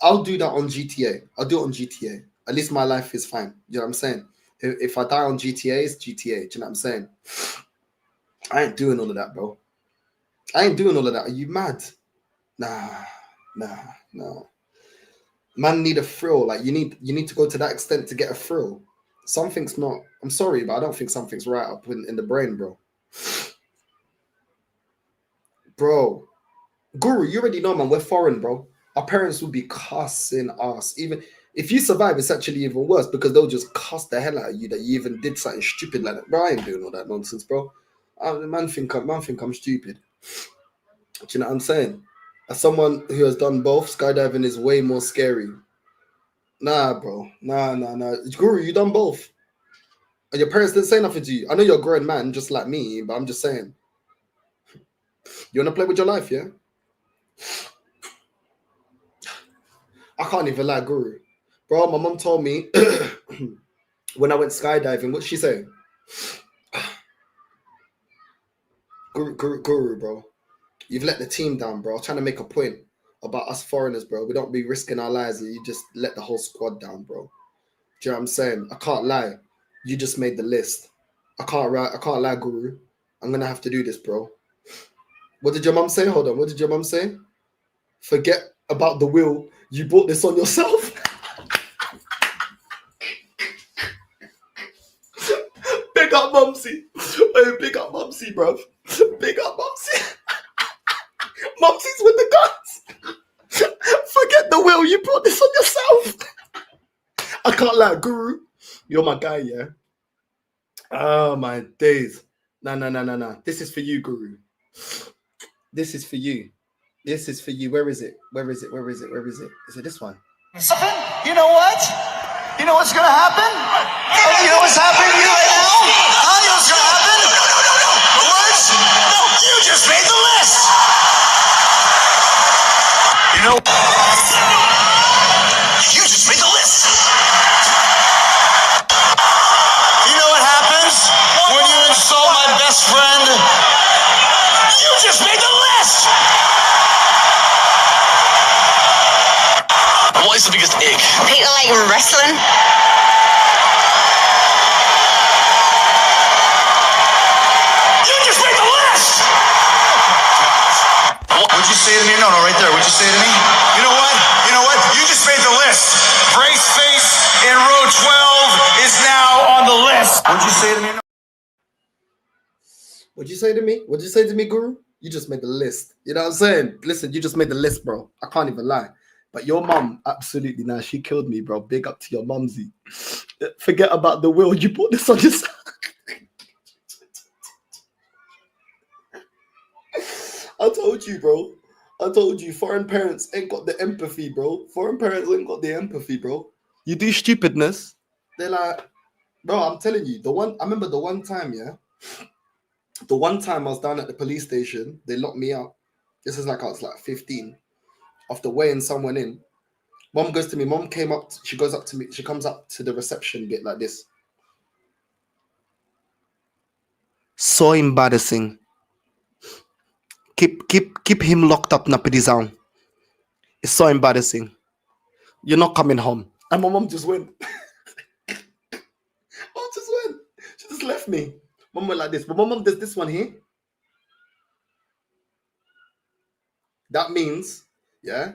I'll do that on GTA. I'll do it on GTA. At least my life is fine. You know what I'm saying? If I die on GTA, it's GTA. Do you know what I'm saying? I ain't doing all of that, bro. I ain't doing all of that. Are you mad? Nah. Man need a thrill. Like you need to go to that extent to get a thrill. Something's not. I'm sorry, but I don't think something's right up in the brain, bro. Bro, Guru, you already know, man. We're foreign, bro. Our parents will be cussing us. Even if you survive, it's actually even worse because they'll just cuss the hell out of you that you even did something stupid like that. Bro, I ain't doing all that nonsense, bro. Man think I'm stupid. Do you know what I'm saying? As someone who has done both, skydiving is way more scary. Nah, bro. Nah. Guru, you done both. And your parents didn't say nothing to you. I know you're a grown man, just like me, but I'm just saying. You want to play with your life, yeah? I can't even lie, Guru. Bro, my mom told me when I went skydiving, what'd she say? Guru, bro. You've let the team down, bro. I'm trying to make a point about us foreigners, bro. We don't be risking our lives. You just let the whole squad down, bro. Do you know what I'm saying? I can't lie. You just made the list. I can't lie, Guru. I'm gonna have to do this, bro. What did your mum say? Hold on. What did your mum say? Forget about the will. You brought this on yourself. Big up, Mumsy. Hey, big up, Mumsy, bro. Big up, Mumsy. Mumsy's with the guns. Forget the will. You brought this on yourself. I can't lie, Guru. You're my guy, yeah? Oh, my days. Nah. This is for you, Guru. This is for you. This is for you. Where is it? Is it this one? You know what? You know what's gonna happen? You know what's happening to you right now? I know what's gonna happen. know, you just made the list. You know what happens when you insult my best friend? You just made the list. What is the biggest ick? People like wrestling. You just made the list. What'd you say to me? No, right there. What'd you say to me? You know what? You know what? You just made the list. Brace face in row 12 is now on the list. What'd you say to me? What'd you say to me? What'd you say to me, Guru? You just made the list. You know what I'm saying? Listen, you just made the list, bro. I can't even lie. But your mum, absolutely, nah, she killed me, bro. Big up to your mumsy. Forget about the will. You put this on your side. I told you, bro. I told you, foreign parents ain't got the empathy, bro. Foreign parents ain't got the empathy, bro. You do stupidness, they're like, bro, I'm telling you, I remember the one time, yeah? The one time I was down at the police station, they locked me up. This is like I was like 15. After weighing someone in, mom goes to me. Mom came up. She goes up to me. She comes up to the reception bit like this. So embarrassing. Keep him locked up, Napidizan. It's so embarrassing. You're not coming home. And my mom just went. Mom just went. She just left me. Mom went like this. But my mom does this one here. That means, yeah,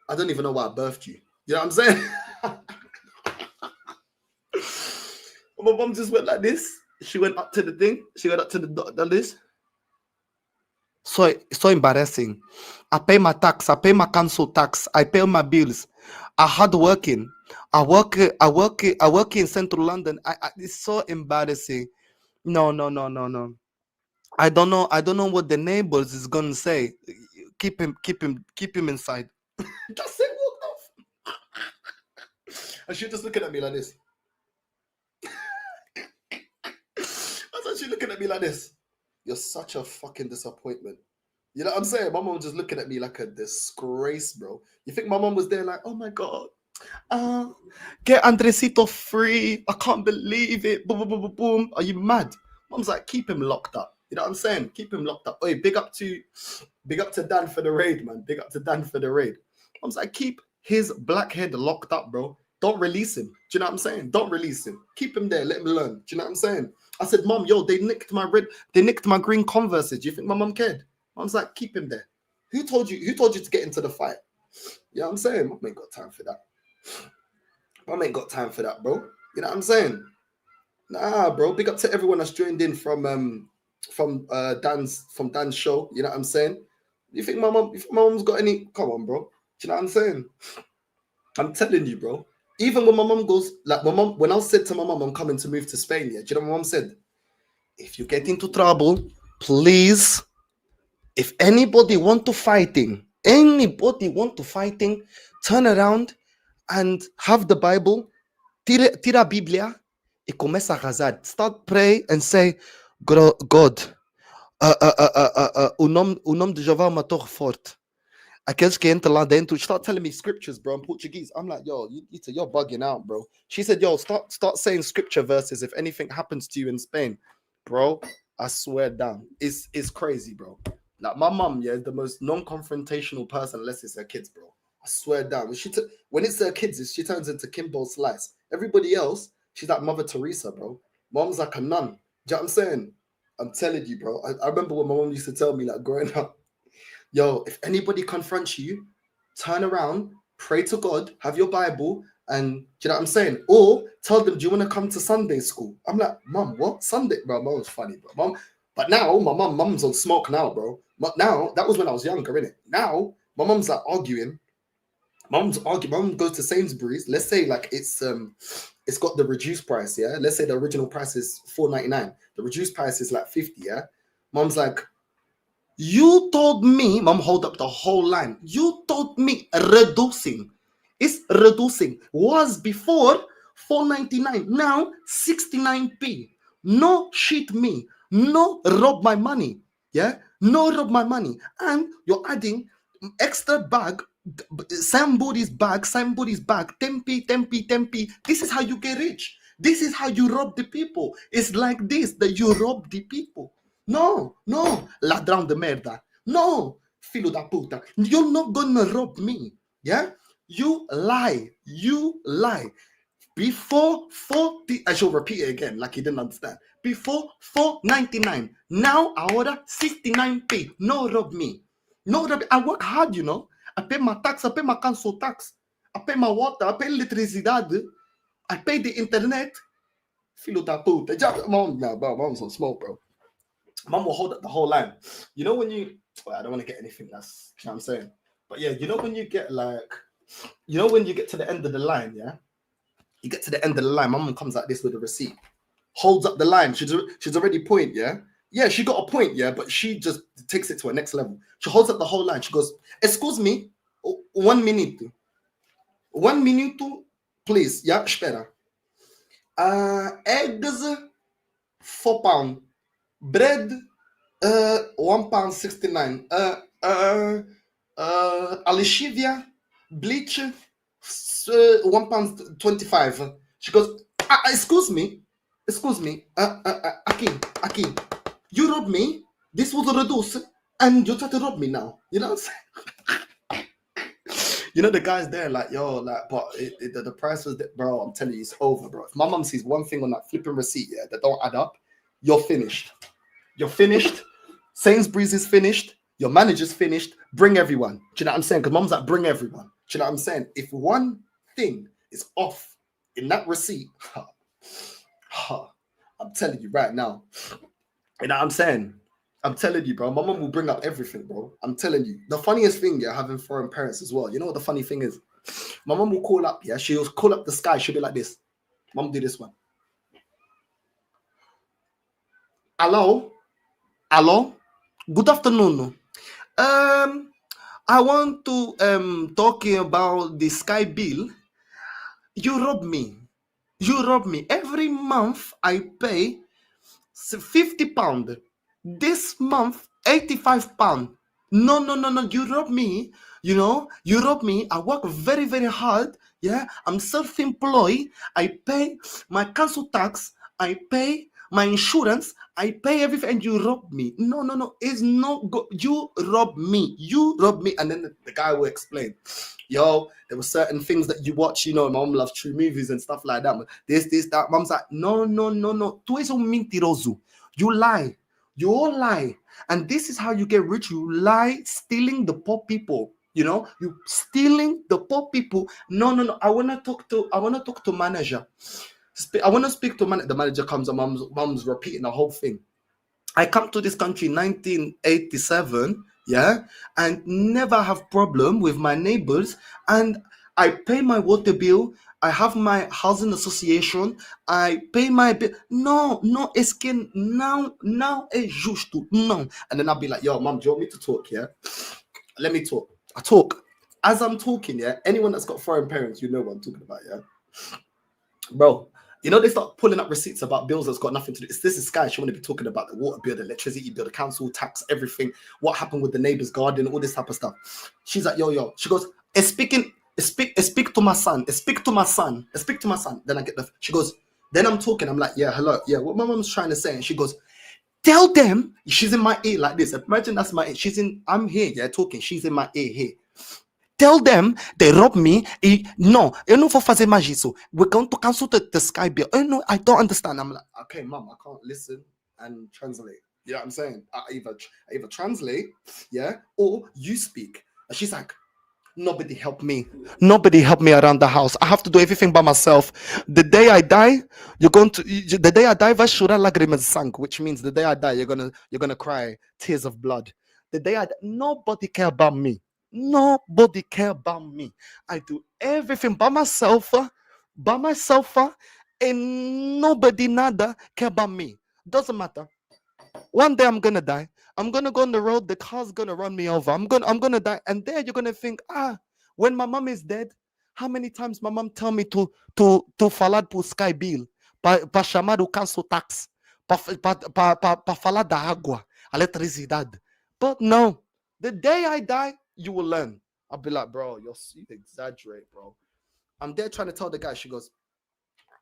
I don't even know why I birthed you. You know what I'm saying? My mom just went like this. She went up to the thing. She went up to the list. So embarrassing. I pay my tax. I pay my council tax. I pay my bills. I hard working. I work in central London. It's so embarrassing. No. I don't know what the neighbors is gonna say. Keep him inside. That's it. Walked off. And she just looking at me like this. That's how she looking at me like this. You're such a fucking disappointment. You know what I'm saying? My mom was just looking at me like a disgrace, bro. You think my mom was there like, oh my God, get Andresito free. I can't believe it. Boom, boom, boom, boom, boom. Are you mad? Mom's like, keep him locked up. You know what I'm saying? Keep him locked up. Hey, big up to Dan for the raid, man. Big up to Dan for the raid. Mom's like, keep his black head locked up, bro. Don't release him. Do you know what I'm saying? Don't release him. Keep him there. Let him learn. Do you know what I'm saying? I said, Mom, yo, they nicked my green Converses. Do you think my mom cared? Mom's like, keep him there. Who told you to get into the fight? You know what I'm saying? Mom ain't got time for that. Mom ain't got time for that, bro. You know what I'm saying? Nah, bro. Big up to everyone that's joined in from Dan's show. You know what I'm saying? You think my mom's got any? Come on, bro. Do you know what I'm saying? I'm telling you, bro. Even when my mom goes, like my mom, when I said to my mom, I'm coming to move to Spain, yeah, do you know what my mom said? If you get into trouble, please, if anybody want to fighting, turn around and have the Bible, tira Biblia, e começa a rezar. Start pray and say, God, o nome de Jeová é uma torre forte. Aqueles que entram lá dentro, start telling me scriptures, bro, in Portuguese. I'm like, yo, you're bugging out, bro. She said, yo, start saying scripture verses if anything happens to you in Spain. Bro, I swear down. It's crazy, bro. Like, my mum, yeah, is the most non-confrontational person unless it's her kids, bro. I swear down. When it's her kids, she turns into Kimbo Slice. Everybody else, she's like Mother Teresa, bro. Mom's like a nun. Do you know what I'm saying? I'm telling you, bro. I remember when my mom used to tell me, like, growing up, yo, if anybody confronts you, turn around, pray to God, have your Bible, and do you know what I'm saying? Or tell them, do you want to come to Sunday school? I'm like, Mom, what? Sunday? Bro, Mom was funny, bro. Mom, but now my mom's on smoke now, bro. But now, that was when I was younger, innit? Now, my mom's like arguing. Mom goes to Sainsbury's. Let's say like it's got the reduced price, yeah? Let's say the original price is $4.99. The reduced price is like 50, yeah? Mom's like, you told me, Mom, hold up the whole line. You told me reducing. It's reducing. Was before $4.99. Now 69p. No shit me. No rob my money. Yeah? No rob my money. And you're adding extra bag Somebody's back, tempi. This is how you get rich. This is how you rob the people. It's like this that you rob the people. No, ladrão de merda. No, filho da puta. You're not gonna rob me. Yeah? You lie. Before 40, I shall repeat it again, like you didn't understand. Before 4.99, now I order 69p. No rob me. No rob. I work hard, you know. I pay my tax, I pay my council tax, I pay my water, I pay electricidade, I pay the internet. Filho da puta. Mom, now, bro, mom's on smoke, bro. Mom will hold up the whole line. You know when you, well, I don't want to get anything that's, you know what I'm saying? But yeah, you know when you get like, you know when you get to the end of the line, yeah? You get to the end of the line, my mom comes like this with a receipt, holds up the line. She's already point, yeah? Yeah, she got a point, yeah, but she just takes it to a next level. She holds up the whole line. She goes, excuse me, 1 minute. 1 minute, please. Yeah, espera. Eggs, £4. Bread, £1.69. Alishivia, bleach, £1.25. She goes, excuse me, Aki, you robbed me. This was reduced, and you try to rob me now. You know what I'm saying? You know the guys there, like, yo, like, but the price was, bro. I'm telling you, it's over, bro. If my mum sees one thing on that flipping receipt, yeah, that don't add up, you're finished. You're finished. Sainsbury's is finished. Your manager's finished. Bring everyone. Do you know what I'm saying? Because mom's like, bring everyone. Do you know what I'm saying? If one thing is off in that receipt, I'm telling you right now. You know what I'm saying? I'm telling you, bro. My mom will bring up everything, bro. I'm telling you. The funniest thing, yeah, having foreign parents as well. You know what the funny thing is? My mom will call up, yeah. She'll call up the sky. She'll be like this. Mom, do this one. Hello? Good afternoon. I want to talking about the sky bill. You rob me. Every month I pay £50. This month, £85. No. You rob me. You know, you rob me. I work very, very hard. Yeah, I'm self-employed. I pay my council tax. I pay my insurance. I pay everything, and you rob me. No. It's not good. You rob me. And then the guy will explain. Yo, there were certain things that you watch, you know, my mom loves true movies and stuff like that. This, that. Mom's like, no. Tu és mentiroso. You lie. You all lie. And this is how you get rich. You lie, stealing the poor people. You know, you stealing the poor people. No. I wanna talk to manager. I want to speak to manager. The manager comes and mom's repeating the whole thing. I come to this country in 1987, yeah, and never have problem with my neighbors, and I pay my water bill. I have my housing association. I pay my bill. No, es que now es justo. No. And then I'll be like, yo, mom, do you want me to talk? Yeah. Let me talk. I talk. As I'm talking, yeah, anyone that's got foreign parents, you know what I'm talking about, yeah? Bro, you know, they start pulling up receipts about bills that's got nothing to do. This is Sky. She want to be talking about the water bill, the electricity bill, the council tax, everything, what happened with the neighbor's garden, all this type of stuff. She's like, yo. She goes, speak to my son. Speak to my son. Then I get she goes, then I'm talking. I'm like, yeah, hello. Yeah, what my mom's trying to say. And she goes, tell them, she's in my ear like this. Imagine that's my ear. I'm here, yeah, talking. She's in my ear here. Tell them they rob me. No, eu não vou fazer mais isso. We're going to cancel the Sky bill. No, I don't understand. I'm like, okay, mom, I can't listen and translate. You know what I'm saying? I either translate, yeah, or you speak. And she's like, nobody help me around the house. I have to do everything by myself. The day I die, vai chorar lágrimas de sangue, which means the day I die, you're gonna cry tears of blood. The day I die, nobody care about me. I do everything by myself, and nobody nada care about me. Doesn't matter. One day I'm gonna die. I'm gonna go on the road. The car's gonna run me over. I'm gonna die. And there you're gonna think, when my mom is dead, how many times my mom tell me to falar pro Sky Bill, para chamar o council tax, para falar da água, a eletricidade. But no, the day I die, you will learn. I'll be like, bro, you exaggerate, bro. I'm there trying to tell the guy. She goes,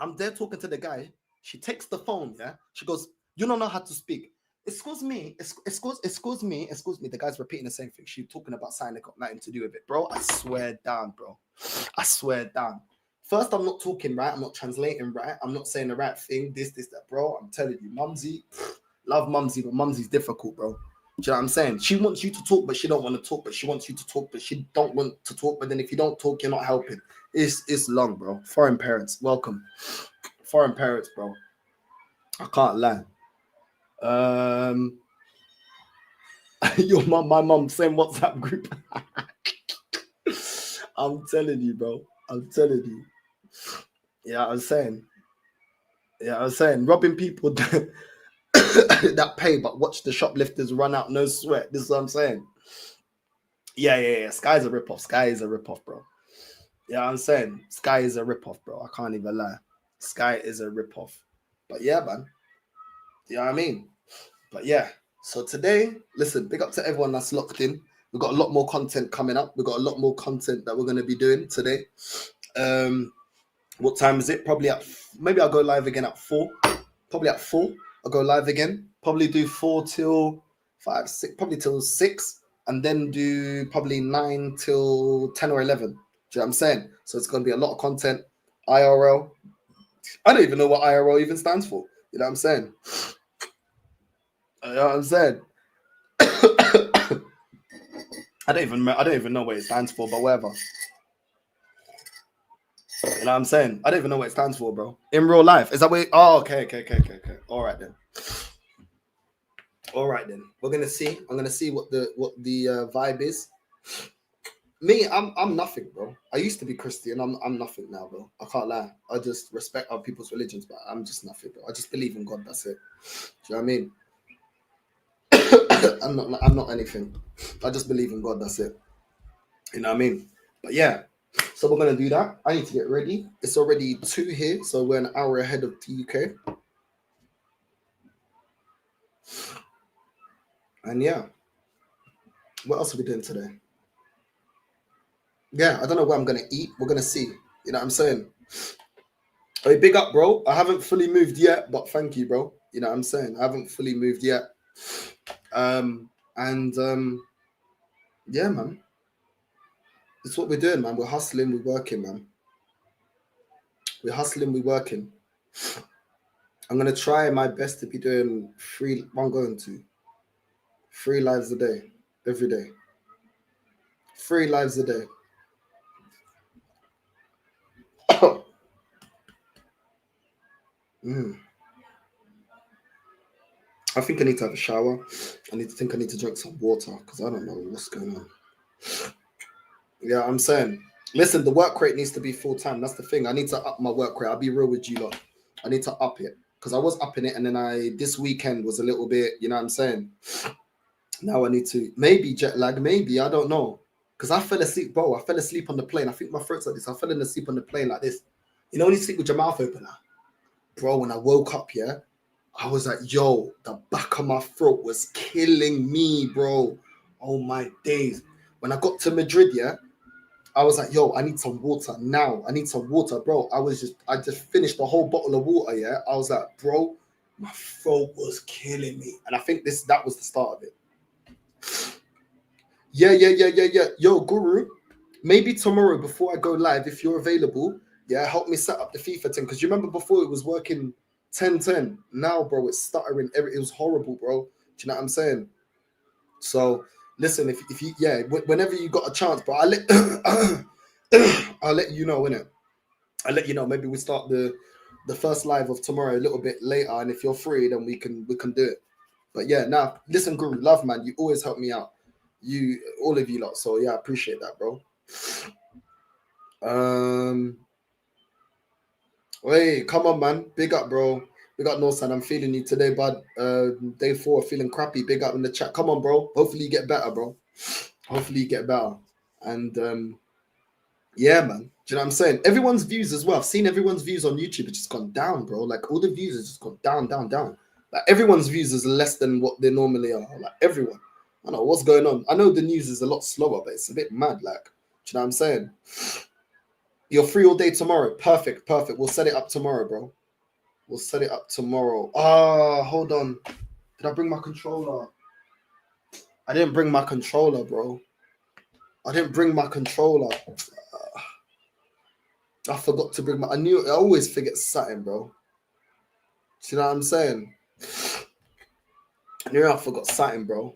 I'm there talking to the guy. She takes the phone, yeah. She goes, you don't know how to speak. Excuse me, excuse me. The guy's repeating the same thing. She's talking about signing got nothing to do with it, bro. I swear down, bro. I swear down. First, I'm not talking right. I'm not translating right. I'm not saying the right thing. This, that, bro. I'm telling you, Mumsy, love Mumsy, but Mumsy's difficult, bro. Do you know what I'm saying? She wants you to talk, but she don't want to talk. But she wants you to talk, but she don't want to talk. But then if you don't talk, you're not helping. It's long, bro. Foreign parents, welcome. Foreign parents, bro. I can't lie. Your mom, my mom, same WhatsApp group. I'm telling you, bro. I'm telling you. Yeah, I was saying. Robbing people that pay but watch the shoplifters run out, no sweat. This is what I'm saying. Yeah. Sky is a ripoff, bro. Yeah, I'm saying Sky is a ripoff, bro. I can't even lie. Sky is a ripoff. But yeah, man. You know what I mean? But yeah. So today, listen, big up to everyone that's locked in. We've got a lot more content coming up. We've got a lot more content that we're going to be doing today. What time is it? Probably maybe I'll go live again at 4. Probably at 4. I'll go live again. Probably do 4 till 5, 6, probably till 6. And then do probably 9 till 10 or 11. Do you know what I'm saying? So it's going to be a lot of content. IRL. I don't even know what IRL even stands for. You know what I'm saying? You know what I'm saying? I don't even know what it stands for, but whatever. You know what I'm saying? I don't even know what it stands for, bro. In real life. Is that what oh, okay. All right then. We're gonna see. I'm gonna see what the vibe is. Me, I'm nothing, bro. I used to be Christian. I'm nothing now, bro. I can't lie. I just respect other people's religions, but I'm just nothing, bro. I just believe in God. That's it. Do you know what I mean? I'm not anything. I just believe in God. That's it. You know what I mean? But yeah. So we're gonna do that. I need to get ready. It's already 2 here, so we're an hour ahead of the UK. And yeah. What else are we doing today? Yeah, I don't know what I'm gonna eat. We're gonna see. You know what I'm saying? Hey, big up, bro. I haven't fully moved yet, but thank you, bro. You know what I'm saying? I haven't fully moved yet. Yeah, man. It's what we're doing, man. We're hustling, we're working, man. We're hustling, we're working. I'm gonna try my best to be doing 3 lives a day, every day. 3 lives a day. I think I need to have a shower. I need to drink some water because I don't know what's going on. Yeah, I'm saying. Listen, the work rate needs to be full time. That's the thing. I need to up my work rate. I'll be real with you lot. I need to up it because I was upping it, and then this weekend was a little bit. You know what I'm saying? Now I need to maybe jet lag. Maybe I don't know because I fell asleep, bro. I fell asleep on the plane. I think my throat's like this. I fell asleep on the plane like this. You know when you sleep with your mouth open, bro. When I woke up, yeah, I was like, yo, the back of my throat was killing me, bro. Oh my days. When I got to Madrid, yeah. I was like, yo, I need some water now. I need some water, bro. I just finished the whole bottle of water, yeah. I was like, bro, my throat was killing me. And I think that was the start of it. Yeah. Yo, Guru, maybe tomorrow before I go live, if you're available, yeah, help me set up the FIFA 10. Because you remember before it was working 10-10. Now, bro, it's stuttering. It was horrible, bro. Do you know what I'm saying? So listen, if you whenever you got a chance, bro, I'll let you know, innit? I'll let you know. Maybe we start the first live of tomorrow a little bit later, and if you're free, then we can do it. But yeah, now listen, Guru, love, man, you always help me out. You, all of you lot. So yeah, I appreciate that, bro. Wait, come on, man. Big up, bro. Big up, Northside. I'm feeling you today, bud. Day 4, feeling crappy. Big up in the chat. Come on, bro. Hopefully you get better, bro. Hopefully you get better. And yeah, man. Do you know what I'm saying? Everyone's views as well. I've seen everyone's views on YouTube. It's just gone down, bro. Like all the views have just gone down. Like everyone's views is less than what they normally are. Like everyone. I don't know what's going on. I know the news is a lot slower, but it's a bit mad. Like you know what I'm saying? You're free all day tomorrow. Perfect. We'll set it up tomorrow, bro. We'll set it up tomorrow. Hold on. Did I bring my controller? I didn't bring my controller, bro. I didn't bring my controller. I forgot to bring my... I always forget something, bro. Do you know what I'm saying? I knew I forgot something, bro.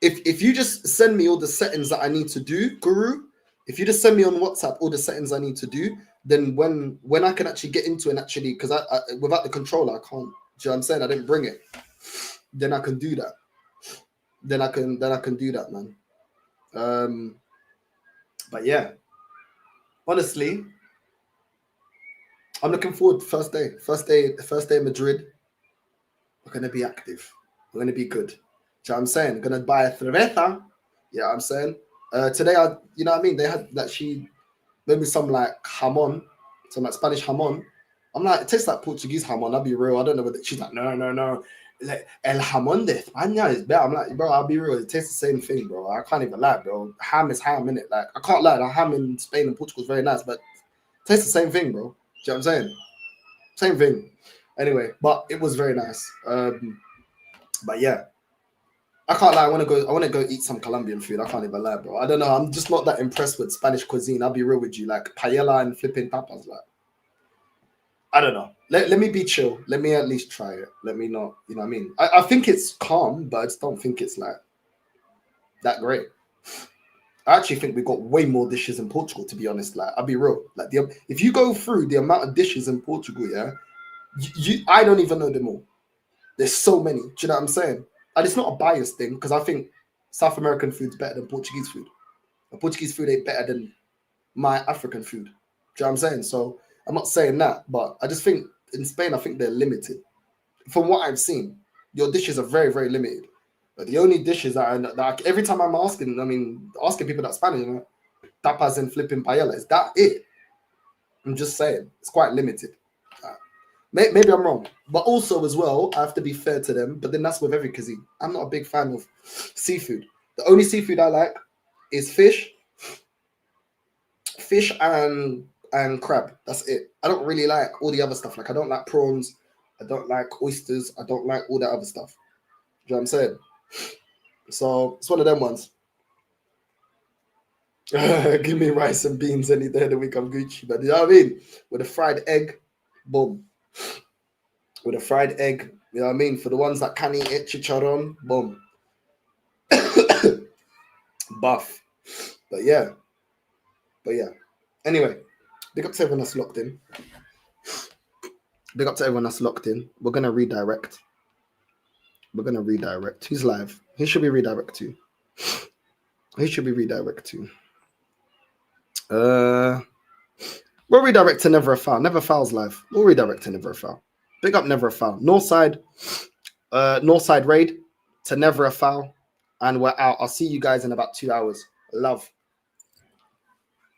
If you just send me all the settings that I need to do, Guru, if you just send me on WhatsApp all the settings I need to do, then when I can actually get into it and actually, because I without the controller, I can't. Do you know what I'm saying? I didn't bring it. Then I can do that. Then I can do that, man. But yeah, honestly, I'm looking forward to first day in Madrid. We're gonna be active. We're gonna be good. Do you know what I'm saying? Gonna buy a cerveza. Yeah, I'm saying. Today, you know what I mean? They had that she made me some like jamon, some like Spanish jamon. I'm like, it tastes like Portuguese jamon. I'll be real. I don't know what she's like. No. Like, el jamon de España is better. I'm like, bro, I'll be real. It tastes the same thing, bro. I can't even lie, bro. Ham is ham, innit? Like, I can't lie. The ham in Spain and Portugal is very nice, but it tastes the same thing, bro. Do you know what I'm saying? Same thing. Anyway, but it was very nice. But yeah, I can't lie. I want to go eat some Colombian food. I can't even lie, bro. I don't know. I'm just not that impressed with Spanish cuisine. I'll be real with you. Like paella and flipping tapas. Like, I don't know. Let me be chill. Let me at least try it. Let me not. You know what I mean? I think it's calm, but I just don't think it's like that great. I actually think we got way more dishes in Portugal. To be honest, like I'll be real. Like if you go through the amount of dishes in Portugal, yeah, I don't even know them all. There's so many. Do you know what I'm saying? And it's not a biased thing because I think South American food's better than Portuguese food. And Portuguese food ain't better than my African food. Do you know what I'm saying? So I'm not saying that, but I just think in Spain, I think they're limited. From what I've seen, your dishes are very, very limited. But the only dishes that every time I'm asking people that Spanish, you know, tapas and flipping paella, is that it? I'm just saying, it's quite limited. Maybe I'm wrong, but also as well, I have to be fair to them. But then that's with every cuisine. I'm not a big fan of seafood. The only seafood I like is fish and crab. That's it. I don't really like all the other stuff. Like I don't like prawns. I don't like oysters. I don't like all that other stuff. Do you know what I'm saying? So it's one of them ones. Give me rice and beans any day of the week. I'm Gucci. But you know what I mean? With a fried egg, boom. With a fried egg, you know what I mean? For the ones that can eat it, chicharron, boom. Buff. But yeah. Anyway, big up to everyone that's locked in. We're going to redirect. Who's live? Who should we redirect to? We'll redirect to Never a Foul. Never Foul's live. We'll redirect to Never a Foul. Big up Never a Foul. Northside raid to Never a Foul. And we're out. I'll see you guys in about 2 hours. Love.